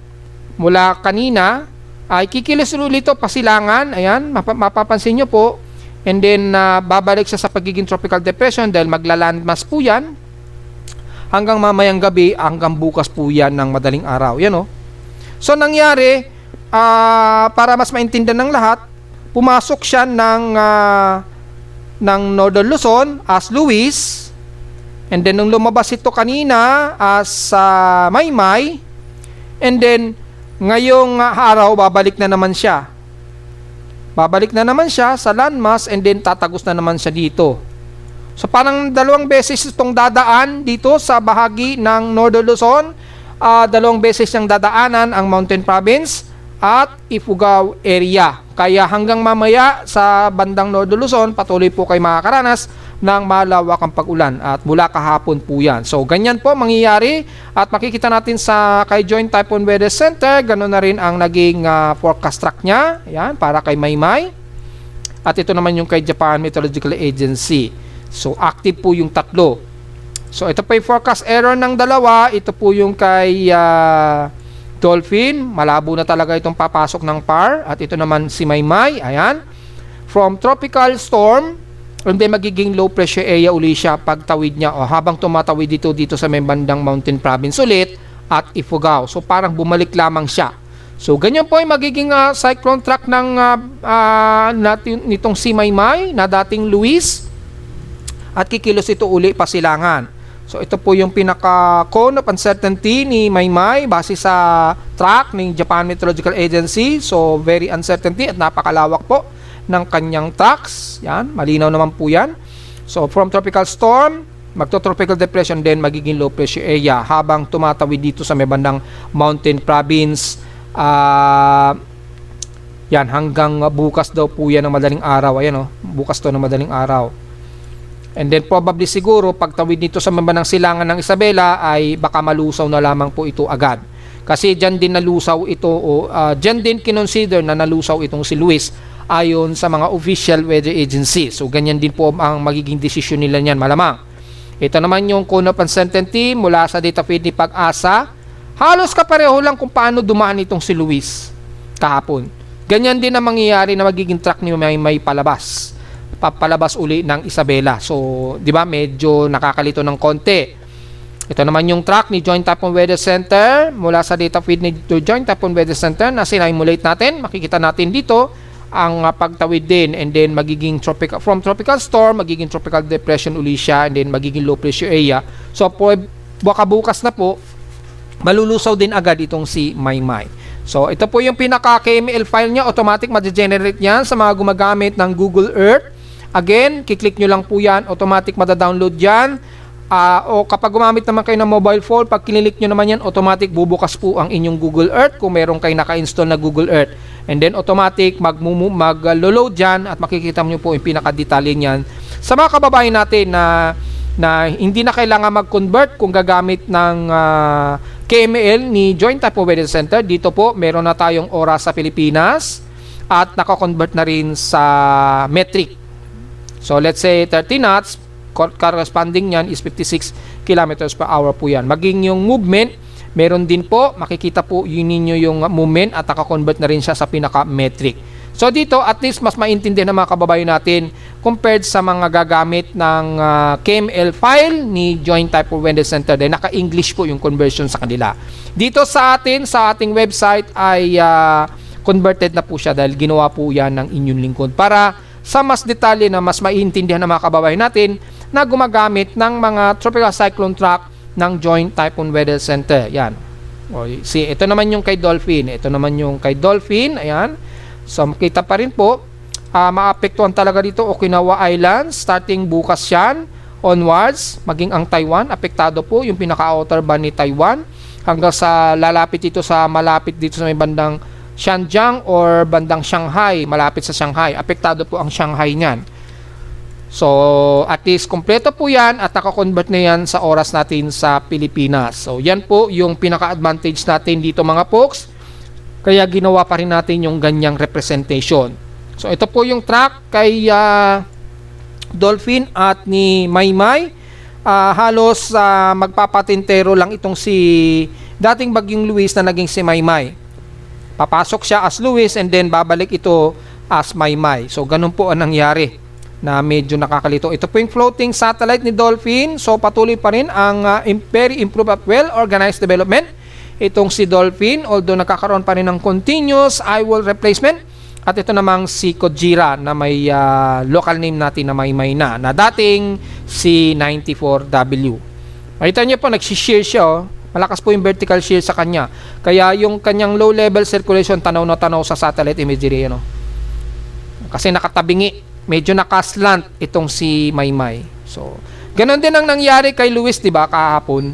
mula kanina, ay kikilos ulit ito, pasilangan, ayan, mapapansin nyo po, and then babalik siya sa pagiging tropical depression dahil maglalandmass po yan, hanggang mamayang gabi, hanggang bukas po yan ng madaling araw. Yan o. So, nangyari, para mas maintindihan ng lahat, pumasok siya ng Northern Luzon as Luis. And then, nung lumabas ito kanina as Maymay. And then, ngayong araw, babalik na naman siya. Babalik na naman siya sa landmass and then tatagos na naman siya dito. So parang dalawang beses itong dadaan dito sa bahagi ng Northern Luzon, dalawang beses niyang dadaanan ang Mountain Province at Ifugao area. Kaya hanggang mamaya sa bandang Northern Luzon, patuloy po kayo makakaranas ng malawakang pag-ulan at mula kahapon po yan. So ganyan po mangyayari at makikita natin sa kay Joint Typhoon Weather Center, ganoon na rin ang naging forecast track niya. Yan, para kay Maymay. At ito naman yung kay Japan Meteorological Agency. So, active po yung tatlo. So, ito pa yung forecast error ng dalawa. Ito po yung kay Dolphin. Malabo na talaga itong papasok ng PAR. At ito naman si Maymay. Ayan. From tropical storm, hindi magiging low pressure area uli siya pagtawid niya. O habang tumatawid dito sa may bandang Mountain Province ulit at Ifugao. So, parang bumalik lamang siya. So, ganyan po ay magiging cyclone track ng nitong si Maymay na dating Luis. At kikilos ito uli pasilangan. So ito po yung pinaka-cone of uncertainty ni Maymay base sa track ng Japan Meteorological Agency. So very uncertainty at napakalawak po ng kanyang tracks. Yan, malinaw naman po yan. So from tropical storm, magto-tropical depression din, magiging low pressure area habang tumatawid dito sa may bandang Mountain Province. Yan, hanggang bukas daw po yan ng madaling araw. Ayan o, bukas to ng madaling araw. And then probably siguro pagtawid nito sa mambanang silangan ng Isabela ay baka malusaw na lamang po ito agad. Kasi dyan din nalusaw ito o dyan din kinonsider na nalusaw itong si Luis ayon sa mga official weather agency. So ganyan din po ang magiging desisyon nila niyan malamang. Ito naman yung cone of uncertainty mula sa data feed ni Pag-asa. Halos kapareho lang kung paano dumaan itong si Luis kahapon. Ganyan din ang mangyayari na magiging track ni Maymay palabas. Papalabas uli ng Isabela. So, di ba, medyo nakakalito ng konti. Ito naman yung track ni Joint Typhoon Weather Center mula sa data feed ni Joint Typhoon Weather Center na sinimulate natin. Makikita natin dito ang pagtawid din, and then magiging from tropical storm, magiging tropical depression uli siya, and then magiging low pressure area. So, baka bukas na po, malulusaw din agad itong si Maymay. So, ito po yung pinaka-KML file niya. Automatic ma-generate yan sa mga gumagamit ng Google Earth. Again, kiklik nyo lang po yan. Automatic mada-download yan. O kapag gumamit naman kayo ng mobile phone, pag kinilik nyo naman yan, automatic bubukas po ang inyong Google Earth kung meron kayo naka-install na Google Earth. And then automatic mag-load dyan at makikita nyo po yung pinaka-detalye niyan. Sa mga kababayan natin na hindi na kailangan mag-convert kung gagamit ng KML ni Joint Typhoon Weather Center, dito po meron na tayong oras sa Pilipinas at naka-convert na rin sa metric. So let's say 30 knots, corresponding niyan is 56 kilometers per hour po yan. Maging yung movement, meron din po, makikita po yun ninyo yung movement at naka-convert na rin siya sa pinaka-metric. So dito, at least mas maintindihan ng mga kababayan natin compared sa mga gagamit ng KML file ni Joint Typhoon Weather Center. Dahil naka-English po yung conversion sa kanila. Dito sa ating website ay converted na po siya dahil ginawa po yan ng inyong lingkod para sa mas detalye na mas maiintindihan ng mga kababayan natin na gumagamit ng mga tropical cyclone track ng Joint Typhoon Weather Center. Yan. O, see, ito naman yung kay Dolphin. Ito naman yung kay Dolphin. Ayan. So, makita pa rin po, maapektuhan talaga dito Okinawa Island. Starting bukas yan, onwards, maging ang Taiwan. Apektado po yung pinaka-outer band ni Taiwan. Hanggang sa lalapit dito sa malapit dito sa may bandang Xinjiang or bandang Shanghai. Malapit sa Shanghai. Apektado po ang Shanghai niyan. So, at least kompleto po yan at nakakonvert na yan sa oras natin sa Pilipinas. So, yan po yung pinaka-advantage natin dito mga folks. Kaya ginawa pa rin natin yung ganyang representation. So, ito po yung track kay Dolphin at ni Maymay. Halos magpapatintero lang itong si dating Bagyong Luis na naging si Maymay. Papasok siya as Luis and then babalik ito as Maymay. So, ganun po ang nangyari na medyo nakakalito. Ito po yung floating satellite ni Dolphin. So, patuloy pa rin ang very improved at well-organized development. Itong si Dolphin, although nakakaroon pa rin ng continuous eyewall replacement. At ito namang si Kojira na may local name natin na Maymay na dating si 94W. Makita niyo po, nagsishear siya. Oh. Malakas po yung vertical shear sa kanya. Kaya yung kanyang low-level circulation, tanaw na tanaw sa satellite imagery. Ano? Kasi nakatabingi. Medyo nakaslant itong si Maymay. So, ganun din ang nangyari kay Luis, di ba, kahapon.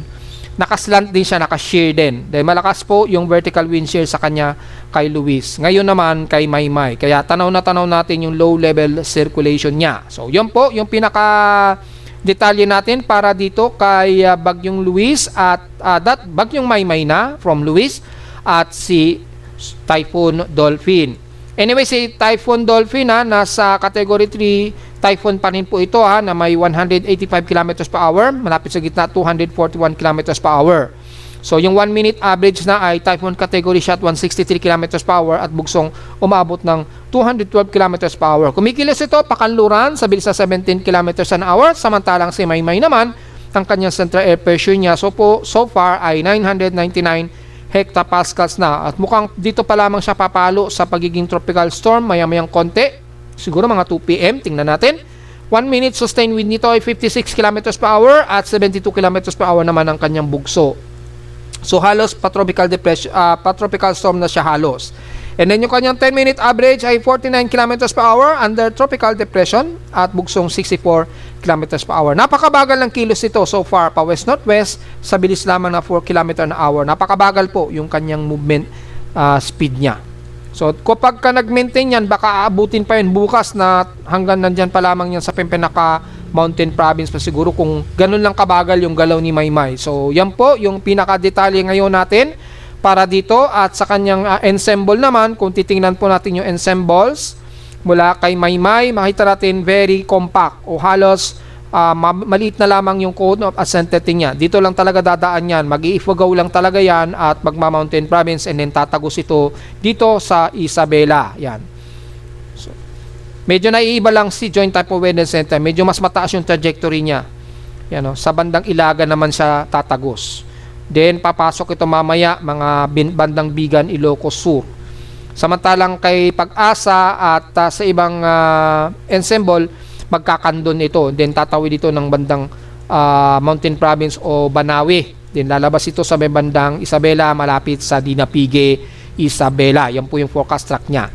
Nakaslant din siya, nakashear din. Dahil malakas po yung vertical wind shear sa kanya kay Luis. Ngayon naman kay Maymay. Kaya tanaw na tanaw natin yung low level circulation niya. So, yun po yung pinaka detalye natin para dito kay Bagyong Luis at Bagyong Maymay na from Luis at si Typhoon Dolphin. Anyway, si Typhoon Dolphin nasa category 3 typhoon pa rin po ito na may 185 km per hour, malapit sa gitna 241 km per hour. So yung 1 minute average na ay typhoon category siya at 163 km per hour at bugsong umabot ng 212 km per hour. Kumikilos ito pakanluran sa bilis na 17 km an hour, samantalang si Maymay naman ang kanyang central air pressure niya so far ay 999 hectopascals na at mukhang dito pa lamang siya papalo sa pagiging tropical storm maya-mayang konti, siguro mga 2 PM, tingnan natin. 1 minute sustained wind nito ay 56 km per hour at 72 km per hour naman ang kanyang bugso. So halos pa-tropical storm na siya halos. And then yung kanyang 10-minute average ay 49 km per hour under tropical depression at bugsong 64 km per hour. Napakabagal ng kilos ito so far pa west-northwest sa bilis lamang na 4 km an hour. Napakabagal po yung kanyang movement speed niya. So kapag ka nag-maintain yan, baka aabutin pa yun bukas na hanggang nandyan pa lamang yan sa Pempenaka Mountain Province pa siguro kung ganun lang kabagal yung galaw ni Maymay. So yan po yung pinaka-detalye ngayon natin para dito at sa kanyang ensemble naman, kung titingnan po natin yung ensembles mula kay Maymay, makita natin very compact o halos maliit na lamang yung cone of ascent niya. Dito lang talaga dadaan yan. Mag-iifagaw lang talaga yan at magma-mountain province and then tatagos ito dito sa Isabela. Yan. So, medyo naiiba lang si Joint Typhoon Weather Center. Medyo mas mataas yung trajectory niya. Yan, sa bandang Ilagan naman siya tatagos. Then papasok ito mamaya mga bandang Bigan, Ilocos Sur. Samantalang kay Pag-asa at sa ibang ensemble, magkakandon ito. Then tatawid ito ng bandang Mountain Province o Banawe. Then lalabas ito sa may bandang Isabela, malapit sa Dinapigue, Isabela. Yan po yung forecast track niya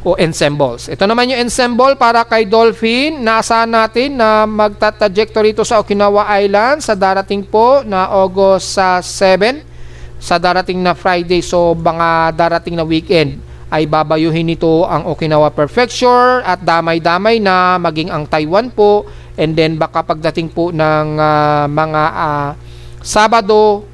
o ensembles. Ito naman yung ensemble para kay Dolphin. Naasahan natin na magta-trajectory ito sa Okinawa Island sa darating po na August 7 sa darating na Friday. So mga darating na weekend ay babayuhin nito ang Okinawa Prefecture at damay-damay na maging ang Taiwan po, and then baka pagdating po ng mga Sabado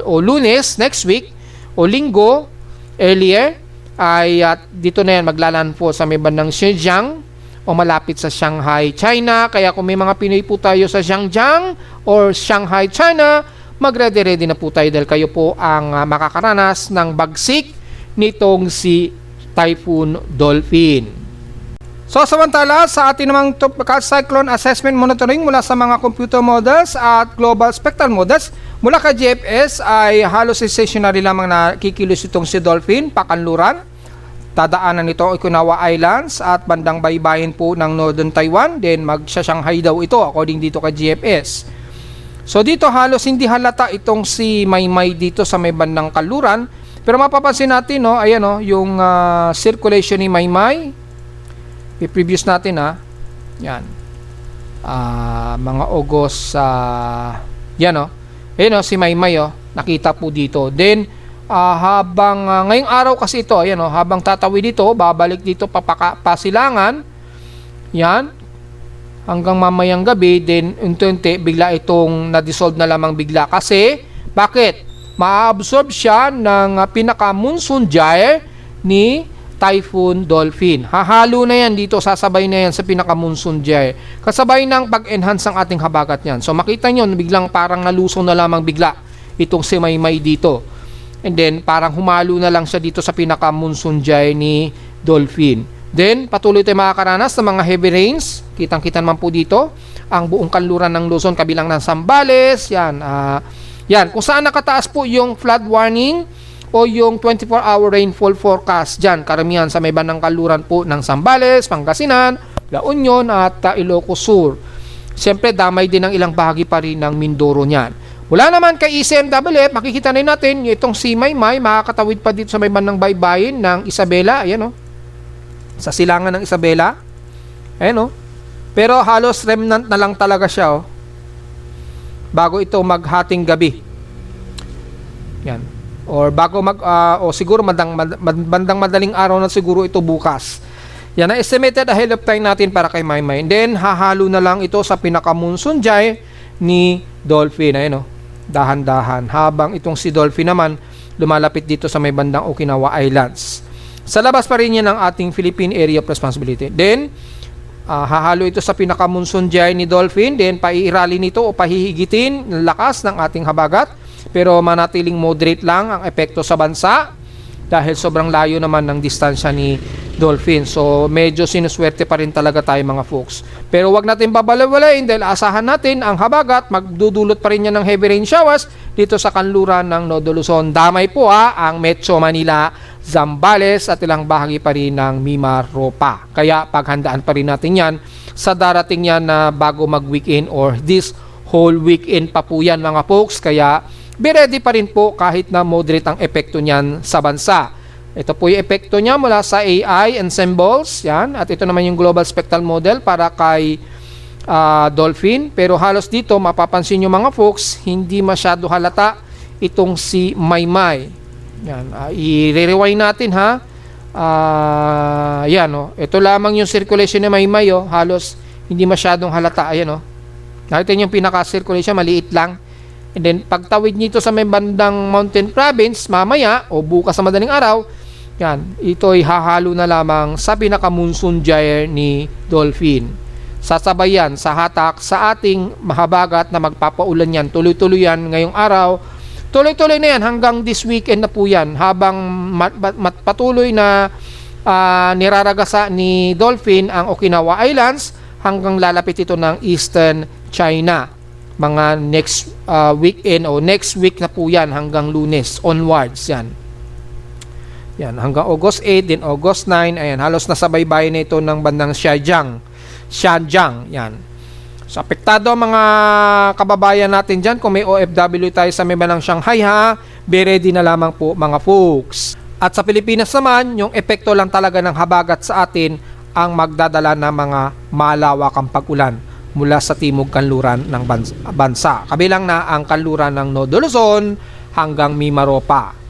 o Lunes next week o Linggo earlier ay dito na yan maglalaan po sa may bandang Xinjiang o malapit sa Shanghai, China. Kaya kung may mga Pinoy po tayo sa Xinjiang or Shanghai, China, magready-ready na po tayo dahil kayo po ang makakaranas ng bagsik nitong si Typhoon Dolphin. So samantala sa ating namang Tropical Cyclone Assessment Monitoring mula sa mga computer models at global spectral models mula kay GFS ay halos stationary lamang na kikilos itong si Dolphin, pakanluran. Tadaanan nito Okinawa Islands at bandang baybayin po ng Northern Taiwan. Then magsha-Shanghai daw ito according dito kay GFS. So dito halos hindi halata itong si Maymay dito sa may bandang kanluran. Pero mapapansin natin, no, ayan, no, yung circulation ni Maymay. I-previous natin, yan. Mga August, yan, no. Ayan, no, si Maymay, nakita po dito. Then, habang ngayong araw kasi ito, ayan, habang tatawid dito, babalik dito pasilangan, yan, hanggang mamayang gabi, then unti-unti bigla itong na-dissolve na lamang bigla. Kasi, bakit? Ma-absorb siya ng pinaka-monsoon gyre ni Typhoon Dolphin. Hahalo na yan dito, sasabay na yan sa pinaka-monsoon gyre. Kasabay ng pag-enhance ng ating habagat yan. So makita nyo, biglang parang nalusong na lamang bigla itong si Maymay dito. And then, parang humalo na lang siya dito sa pinaka-monsoon gyre ni Dolphin. Then, patuloy tayo makakaranas ng mga heavy rains. Kitang-kita naman po dito. Ang buong kanluran ng Luzon, kabilang ng Zambales. Yan. Yan. Kung saan nakataas po yung flood warning o yung 24-hour rainfall forecast. Diyan, karamihan sa may bandang kanluran po ng Zambales, Pangasinan, La Union at Ilocos Sur. Siyempre, damay din ng ilang bahagi pa rin ng Mindoro niyan. Wala naman kay ECMWF, makikita na natin itong si Maymay, makakatawid pa dito sa may bandang baybayin ng Isabela. Ayan, sa silangan ng Isabela. Ayan, pero halos remnant na lang talaga siya, bago ito maghating gabi. Yan. Or bago o siguro bandang madaling araw na siguro ito bukas. Yan ang estimated ahead of time natin para kay Maymay. And then hahalo na lang ito sa pinaka-monsoon gyre ni Dolphin. Ayan, dahan-dahan. Habang itong si Dolphin naman lumalapit dito sa may bandang Okinawa Islands. Sa labas pa rin yan ng ating Philippine Area of Responsibility. Then hahalo ito sa pinaka-monsoon gyre ni Dolphin. Then paiirali nito o pahihigitin ng lakas ng ating habagat. Pero manatiling moderate lang ang epekto sa bansa dahil sobrang layo naman ng distansya ni Dolphin. So medyo sinuswerte pa rin talaga tayo mga folks. Pero wag natin babalewalain dahil asahan natin ang habagat, magdudulot pa rin yan ng heavy rain showers dito sa kanluran ng Nodo Luzon. Damay po ang Metro Manila, Zambales at ilang bahagi pa rin ng Mimaropa. Kaya paghandaan pa rin natin yan sa darating yan na bago mag-weekend or this whole weekend pa po yan mga folks. Kaya be ready pa rin po kahit na moderate ang epekto niyan sa bansa. Ito po yung epekto niya mula sa AI ensembles. Yan. At ito naman yung global spectral model para kay Dolphin. Pero halos dito mapapansin nyo mga folks, hindi masyado halata itong si Maymay. Yan. I-rewind natin ha. Yan. Ito lamang yung circulation ni Maymay. Halos hindi masyadong halata. Ayan. Nakita nyo yung pinaka-circulation, maliit lang. And then, pagtawid nito sa may bandang Mountain Province, mamaya, o bukas sa madaling araw, yan, ito ay hahalo na lamang sa pinaka-monsoon gyre ni Dolphin. sasabay yan sa hatak sa ating mahabagat na magpapaulan yan. Tuloy-tuloy yan ngayong araw. Tuloy-tuloy na yan hanggang this weekend na po yan. Habang patuloy na niraragasa ni Dolphin ang Okinawa Islands hanggang lalapit ito ng Eastern China. Mga next weekend o next week na po yan hanggang Lunes onwards yan. Yan, hanggang August 8, then August 9, ayan, halos nasabay-bayan na ito ng bandang Xinjiang, yan. So, apektado ang mga kababayan natin dyan. Kung may OFW tayo sa may banang Shanghai ha, be ready na lamang po mga folks. At sa Pilipinas naman, yung epekto lang talaga ng habagat sa atin ang magdadala ng mga malawakang pag-ulan mula sa timog kanluran ng bansa. Kabilang na ang kanluran ng Nodo Luzon hanggang Mimaropa.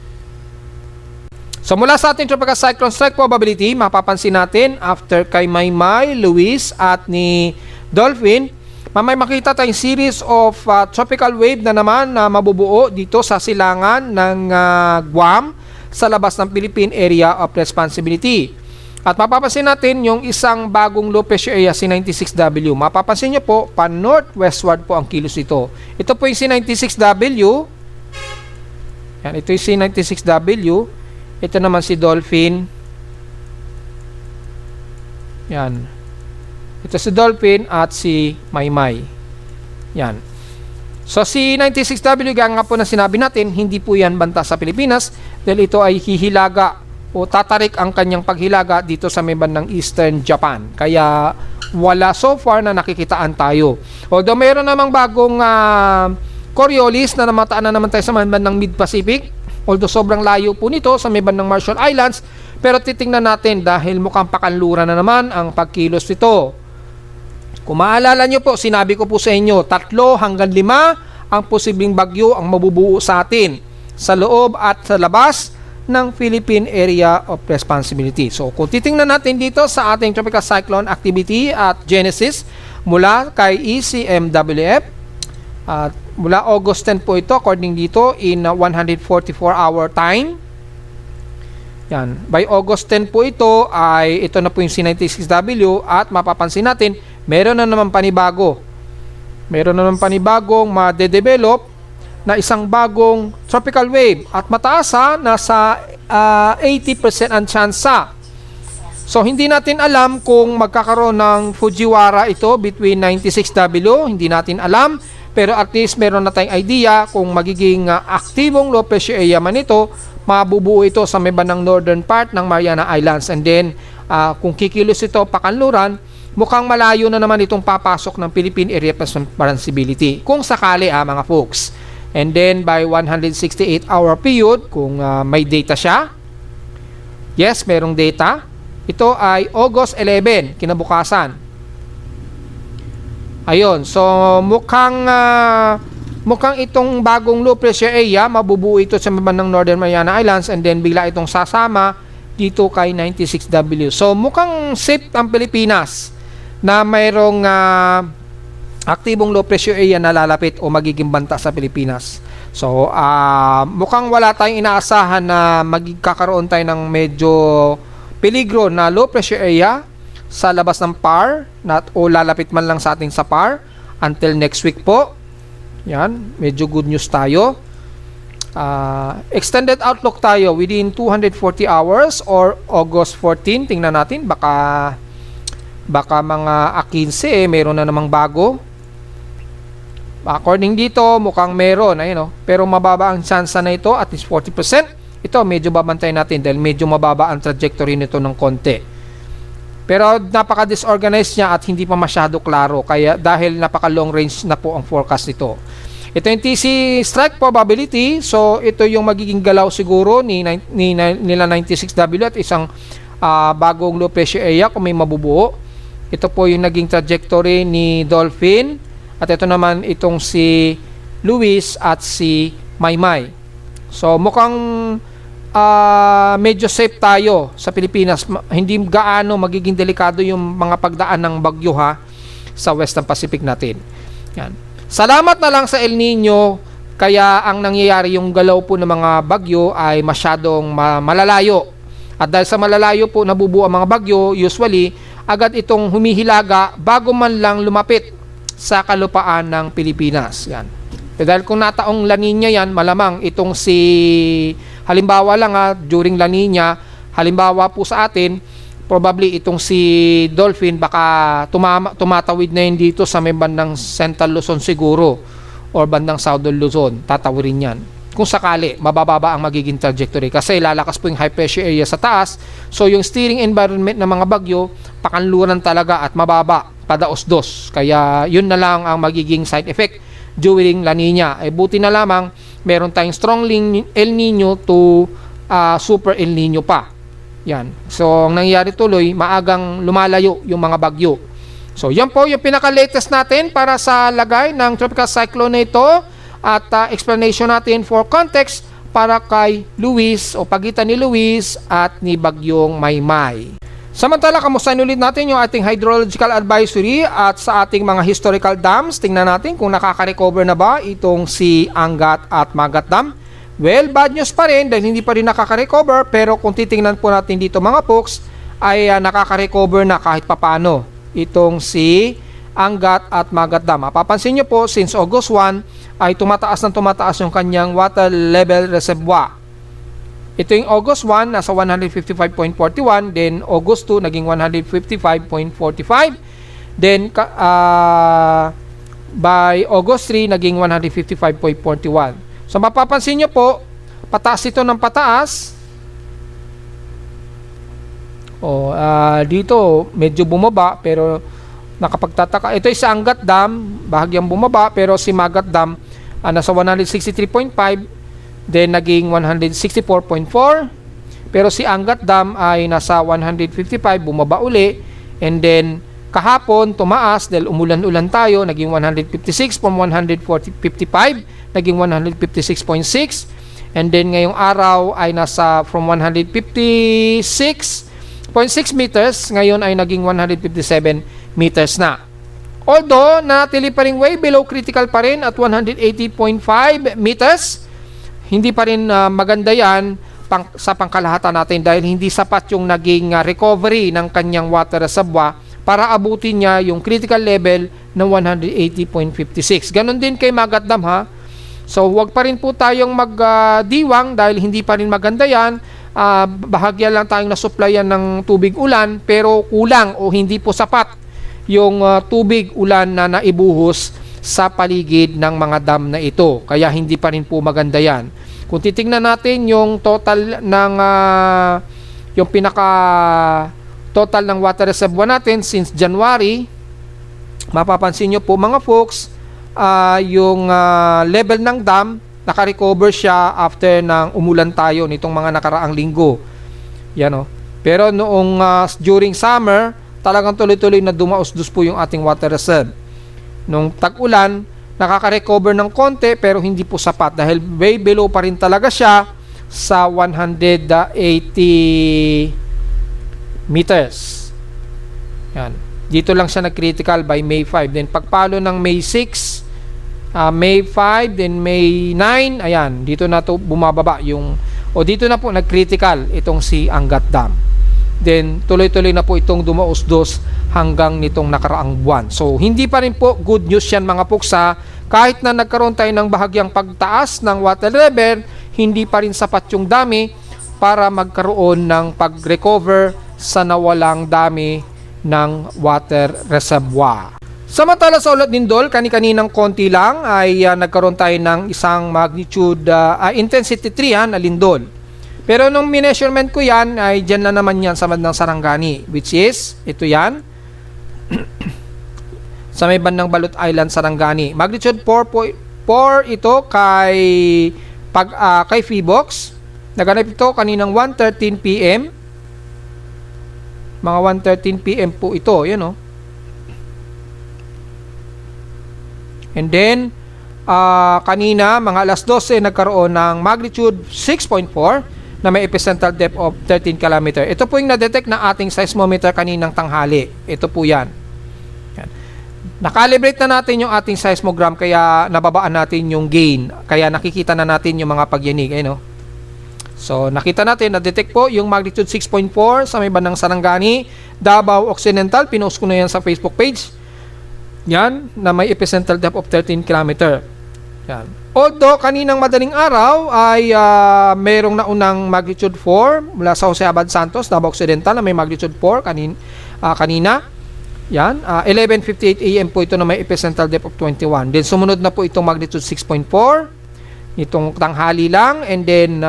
So mula sa ating tropical cyclone strike probability, mapapansin natin after kay Maymay, Luis at ni Dolphin, may makita tayong series of tropical wave na naman na mabubuo dito sa silangan ng Guam sa labas ng Philippine Area of Responsibility. At mapapansin natin yung isang bagong low pressure area, C96W. Mapapansin nyo po, pa-northwestward po ang kilos ito. Ito po yung C96W. Yan, ito yung C96W. Ito naman si Dolphin. Yan. Ito si Dolphin at si Maymay. Yan. So si 96W gaya nga po na sinabi natin, hindi po yan banta sa Pilipinas dahil ito ay hihilaga o tatarik ang kanyang paghilaga dito sa may bandang Eastern Japan. Kaya wala so far na nakikitaan tayo. Although mayroon namang bagong Coriolis na namataan na naman tayo sa bandang Mid-Pacific. Although sobrang layo po nito sa may bandang Marshall Islands, pero titingnan natin dahil mukhang pakanluran na naman ang pagkilos nito. Kung maalala nyo po, sinabi ko po sa inyo, 3 hanggang 5 ang posibleng bagyo ang mabubuo sa atin sa loob at sa labas ng Philippine Area of Responsibility. So kung titingnan natin dito sa ating tropical cyclone activity at genesis mula kay ECMWF, at mula August 10 po ito according dito in 144-hour time. Yan. By August 10 po ito ay ito na po yung C96W at mapapansin natin meron na naman panibago. Meron na naman panibagong ma-develop na isang bagong tropical wave at mataas nasa 80% ang tsansa. So hindi natin alam kung magkakaroon ng Fujiwara ito between 96W, hindi natin alam. Pero at least meron na tayong idea kung magiging aktibong low pressure area man ito, mabubuo ito sa may bandang northern part ng Mariana Islands. And then, kung kikilos ito pakanluran, mukhang malayo na naman itong papasok ng Philippine Area of Responsibility. Kung sakali mga folks. And then, by 168-hour period, kung may data siya, yes, merong data. Ito ay August 11, kinabukasan. Ayun, so mukhang itong bagong low pressure area mabubuo ito sa bandang Northern Mariana Islands and then bigla itong sasama dito kay 96W. So mukhang safe ang Pilipinas na mayroong aktibong low pressure area na lalapit o magiging banta sa Pilipinas. So mukhang wala tayong inaasahan na magkakaroon tayo ng medyo peligro na low pressure area sa labas ng PAR o lalapit man lang sa ating sa PAR until next week po. Yan, medyo good news tayo. Extended outlook tayo within 240 hours or August 14. Tingnan natin, baka mga 15 meron na namang bago. According dito, mukhang meron, ayun, pero mababa ang chance na ito, at least 40%. Ito, medyo babantayan natin dahil medyo mababa ang trajectory nito ng konti. Pero napaka-disorganized niya at hindi pa masyado klaro kaya dahil napaka-long range na po ang forecast nito. Ito yung TC strike probability. So ito yung magiging galaw siguro nila 96W at isang bagong low pressure area kung may mabubuo. Ito po yung naging trajectory ni Dolphin at ito naman itong si Luis at si Maymay. So mukhang medyo safe tayo sa Pilipinas. Hindi gaano magiging delikado yung mga pagdaan ng bagyo sa Western Pacific natin. Yan. Salamat na lang sa El Nino, kaya ang nangyayari yung galaw po ng mga bagyo ay masyadong malalayo. At dahil sa malalayo po nabubuo ang mga bagyo, usually agad itong humihilaga bago man lang lumapit sa kalupaan ng Pilipinas. Yan. Dahil kung nataong La Nina yan, malamang itong si, halimbawa lang during La Nina, halimbawa po sa atin, probably itong si Dolphin baka tumatawid na yun dito sa may bandang Central Luzon siguro or bandang Southern Luzon, tatawirin yan. Kung sakali, mabababa ang magiging trajectory kasi lalakas po yung high pressure area sa taas, so yung steering environment ng mga bagyo, pakanluran talaga at mababa, padaos-dos. Kaya yun na lang ang magiging side effect during La Nina. Buti na lamang meron tayong strong El Nino to super El Nino pa. Yan. So, ang nangyayari tuloy, maagang lumalayo yung mga bagyo. So, yan po yung pinaka-latest natin para sa lagay ng tropical cyclone na ito at explanation natin for context para kay Luis o pagitan ni Luis at ni Bagyong Maymay. Samantala, kamustahin ulit natin yung ating hydrological advisory at sa ating mga historical dams. Tingnan natin kung nakaka-recover na ba itong si Angat at Magat Dam. Well, bad news pa rin dahil hindi pa rin nakaka-recover, pero kung titingnan po natin dito mga folks ay nakaka-recover na kahit papano itong si Angat at Magat Dam. Mapapansin nyo po, since August 1 ay tumataas yung kanyang water level reservoir. Ito yung August 1 nasa 155.41, then August 2 naging 155.45, then by August 3 naging 155.41. So mapapansin nyo po, pataas ito ng pataas. Dito medyo bumaba pero nakapagtataka. Ito ay sa Angat Dam, bahagyang bumaba, pero si Magat Dam nasa 163.5, then naging 164.4. Pero si Angat Dam ay nasa 155, bumaba uli, and then kahapon tumaas dahil umulan-ulan tayo, naging 156 from 155, naging 156.6, and then ngayong araw ay nasa from 156.6 meters, ngayon ay naging 157 meters na. Although nanatili pa rin way below critical pa rin at 180.5 meters, hindi pa rin maganda yan sa pangkalahatan natin dahil hindi sapat yung naging recovery ng kanyang water reservoir para abutin niya yung critical level ng 180.56. Ganon din kay Magat Dam ha. So wag pa rin po tayong magdiwang dahil hindi pa rin maganda yan. Bahagya lang tayong nasupplyan ng tubig ulan pero kulang o hindi po sapat yung tubig ulan na naibuhos sa paligid ng mga dam na ito. Kaya hindi pa rin po maganda yan. Kung titingnan natin yung total ng yung pinaka total ng water reservoir natin since January, mapapansin nyo po mga folks, yung level ng dam, naka-recover siya after ng umulan tayo nitong mga nakaraang linggo. Yan o. Pero noong during summer, talagang tuloy-tuloy na dumaos-dus po yung ating water reserve. Nung tag-ulan, nakaka-recover ng konti pero hindi po sapat dahil way below pa rin talaga siya sa 180 meters. Yan. Dito lang siya nag-critical by May 5. Then pagpalo ng May 6, May 5, then May 9, ayan, dito na to bumababa yung, dito na po nag-critical itong si Angat Dam. Then tuloy-tuloy na po itong dumaos-dos hanggang nitong nakaraang buwan. So hindi pa rin po good news yan mga puksa. Kahit na nagkaroon tayo ng bahagyang pagtaas ng water level, hindi pa rin sapat yung dami para magkaroon ng pag-recover sa nawalang dami ng water reservoir. Samantala sa ulat lindol, kani-kaninang konti lang ay nagkaroon tayo ng isang magnitude intensity 3 na lindol. Pero nung mineasurement ko yan ay dyan na naman yan sa bandang Sarangani, which is ito yan sa may bandang Balut Island, Sarangani. Magnitude 4.4 ito kay Phoebox. Naganap ito kaninang 1:13 PM. Mga 1:13 PM po ito, yan o. And then, kanina, mga alas 12, nagkaroon ng magnitude 6.4 na may epicentral depth of 13 km. Ito po yung na-detect na ating seismometer kaninang tanghali. Ito po yan. Nakalibrate na natin yung ating seismogram kaya nababaan natin yung gain. Kaya nakikita na natin yung mga pagyanig. Ayun, no? So nakita natin, na-detect po yung magnitude 6.4 sa may bandang Sarangani, Davao Occidental. Pinost ko na yan sa Facebook page. Yan, na may epicentral depth of 13 km. Yan. Although kaninang madaling araw ay mayroong naunang magnitude 4 mula sa Jose Abad Santos, Davao Occidental, na may magnitude 4 kanina. Yan, 11:58 AM po ito na may epicentral depth of 21. Then sumunod na po itong magnitude 6.4 itong tanghali lang, and then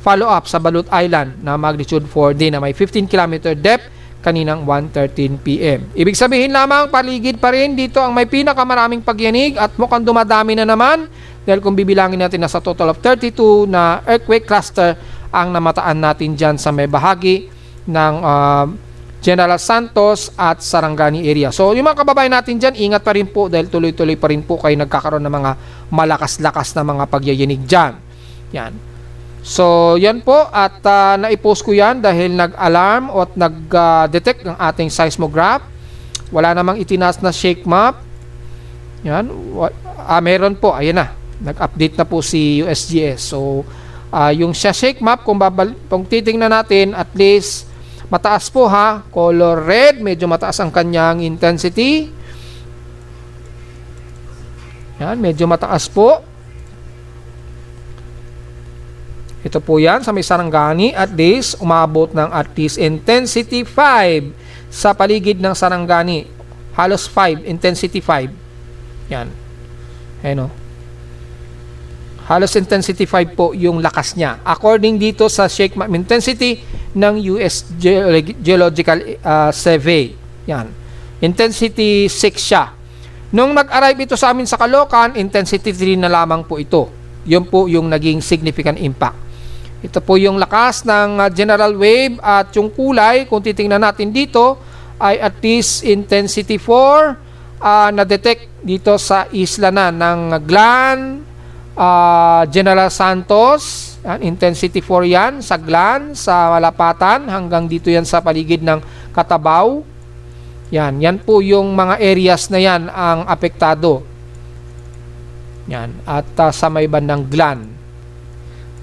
follow up sa Balut Island na magnitude 4 din na may 15 km depth kaninang 1:13 PM. Ibig sabihin lamang, paligid pa rin dito ang may pinakamaraming pagyanig at mukhang dumadami na naman, dahil kung bibilangin natin, nasa total of 32 na earthquake cluster ang namataan natin dyan sa may bahagi ng General Santos at Sarangani area. So yung mga kababayan natin dyan, ingat pa rin po, dahil tuloy-tuloy pa rin po kayo nagkakaroon ng mga malakas-lakas na mga pagyayinig dyan. Yan. So yan po, at naipost ko yan dahil nag-alarm o nag-detect ng ating seismograph. Wala namang itinaas na shake map. Yan. Meron po, ayan na. Nag-update na po si USGS. So yung shake map, kung titingnan natin, at least mataas po ha, color red, medyo mataas ang kanyang intensity. Yan, medyo mataas po. Ito po yan, sa may Sarangani, at least umabot ng at least intensity 5 sa paligid ng Sarangani. Halos 5, intensity 5. Yan. Ayan o. Halos intensity 5 po yung lakas niya. According dito sa shake map intensity ng US Geological Survey. Yan. Intensity 6 siya. Nung nag-arrive ito sa amin sa Caloocan, intensity 3 na lamang po ito. Yun po yung naging significant impact. Ito po yung lakas ng general wave, at yung kulay, kung titingnan natin dito, ay at least intensity 4 na-detect dito sa isla na ng Glan, General Santos. Intensity 4 yan sa Glan, sa Malapatan, hanggang dito yan sa paligid ng Katabaw. Yan po yung mga areas na yan ang apektado. Yan, at sa may bandang Glan.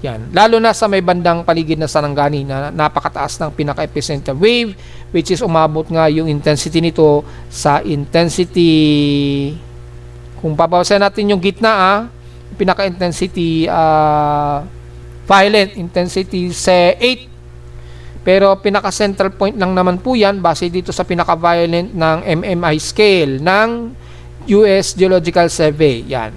Yan, lalo na sa may bandang paligid na Sarangani na napakataas ng pinaka-epicenter wave, which is umabot nga yung intensity nito sa intensity, kung papawasan natin yung gitna pinaka-intensity violent intensity 8, pero pinaka-central point lang naman po yan base dito sa pinaka-violent ng MMI scale ng US Geological Survey. Yan.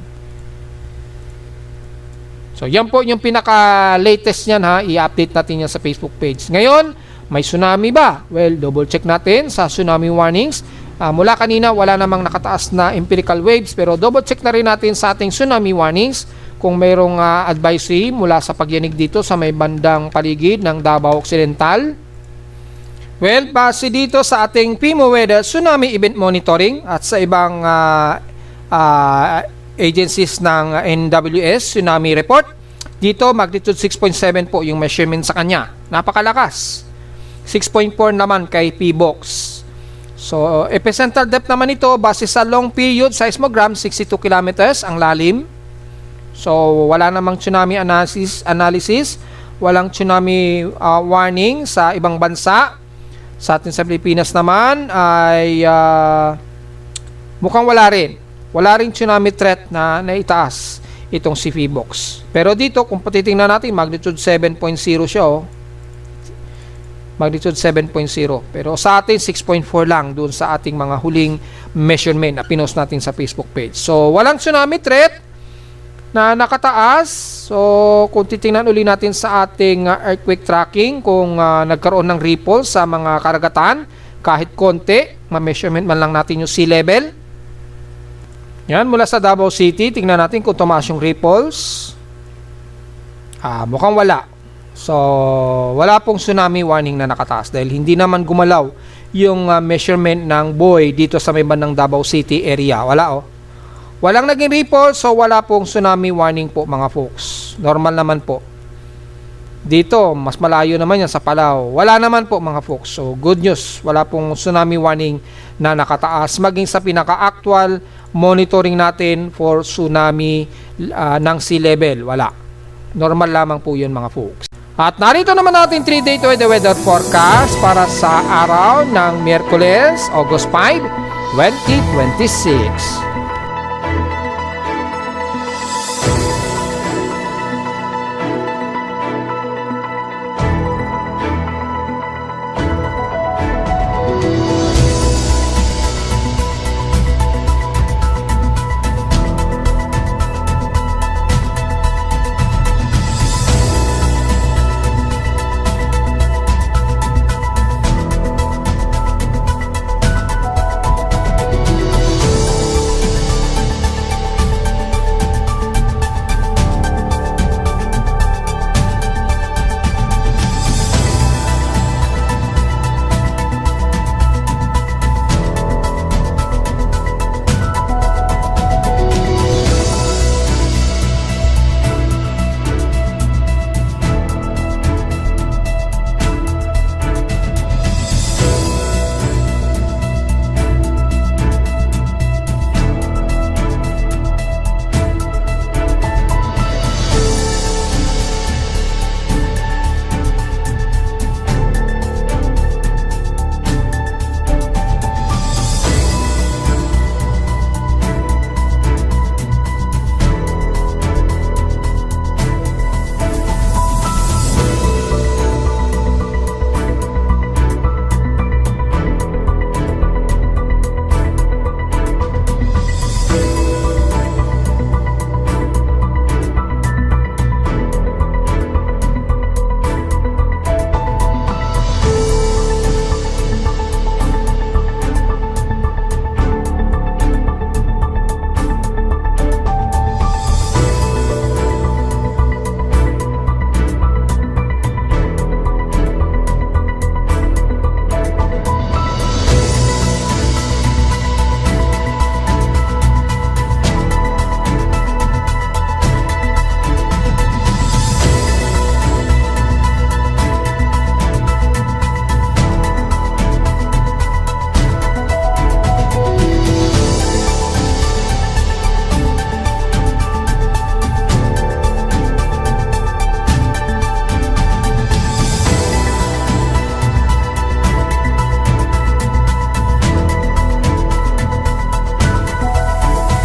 So yan po yung pinaka-latest niyan ha, i-update natin yan sa Facebook page. Ngayon, may tsunami ba? Well, double check natin sa tsunami warnings. Mula kanina wala namang nakataas na empirical waves, pero double check na rin natin sa ating tsunami warnings kung mayroong advisory mula sa pagyanig dito sa may bandang paligid ng Davao Occidental. Well, base dito sa ating PMOWeather Tsunami Event Monitoring at sa ibang agencies ng NWS Tsunami Report, dito magnitude 6.7 po yung measurement sa kanya. Napakalakas. 6.4 naman kay PBOX. So, epicentral depth naman ito base sa long period seismogram, 62 kilometers ang lalim. So, wala namang tsunami analysis, walang tsunami warning sa ibang bansa. Sa atin sa Pilipinas naman ay mukhang wala rin. Wala rin tsunami threat na naitaas itong si PBOX. Pero dito, kung patitingnan natin, magnitude 7.0 siya magnitude 7.0. Pero sa atin, 6.4 lang doon sa ating mga huling measurement na pinost natin sa Facebook page. So, walang tsunami threat na nakataas. So, kung titingnan uli natin sa ating earthquake tracking, kung nagkaroon ng ripple sa mga karagatan, kahit konti, ma-measurement man lang natin yung sea level. Yan, mula sa Davao City, tingnan natin kung tumaas yung ripples. Mukhang wala. So, wala pong tsunami warning na nakataas dahil hindi naman gumalaw yung measurement ng buoy dito sa may bandang Davao City area. Wala Walang naging ripple, so wala pong tsunami warning po mga folks. Normal naman po. Dito, mas malayo naman yan sa Palau. Wala naman po mga folks. So, good news. Wala pong tsunami warning na nakataas. Maging sa pinaka-actual monitoring natin for tsunami ng sea level. Wala. Normal lamang po yun mga folks. At narito naman natin 3-day weather forecast para sa araw ng Miyerkules, August 5, 2026.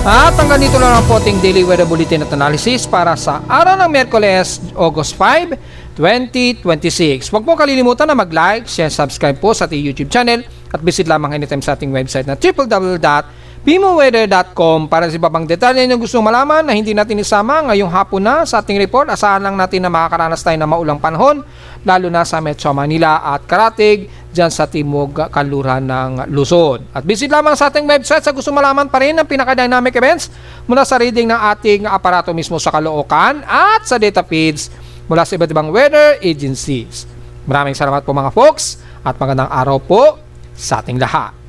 At hanggang dito lang ang ating daily weather bulletin at analysis para sa araw ng Miyerkules, August 5, 2026. Huwag mo kalilimutan na mag-like, share, subscribe po sa ating YouTube channel at visit lamang anytime sa ating website na www.bimoweather.com para sa iba pang detalye na gusto malaman na hindi natin isama ngayong hapon na sa ating report. Asahan lang natin na makakaranas tayo ng maulang panahon lalo na sa Metro Manila at Karatig dyan sa timog kanluran ng Luzon. At visit lamang sa ating website sa gusto malaman pa rin ng pinaka-dynamic events mula sa reading ng ating aparato mismo sa Caloocan at sa data feeds mula sa iba't ibang weather agencies. Maraming salamat po mga folks at magandang araw po sa ating lahat.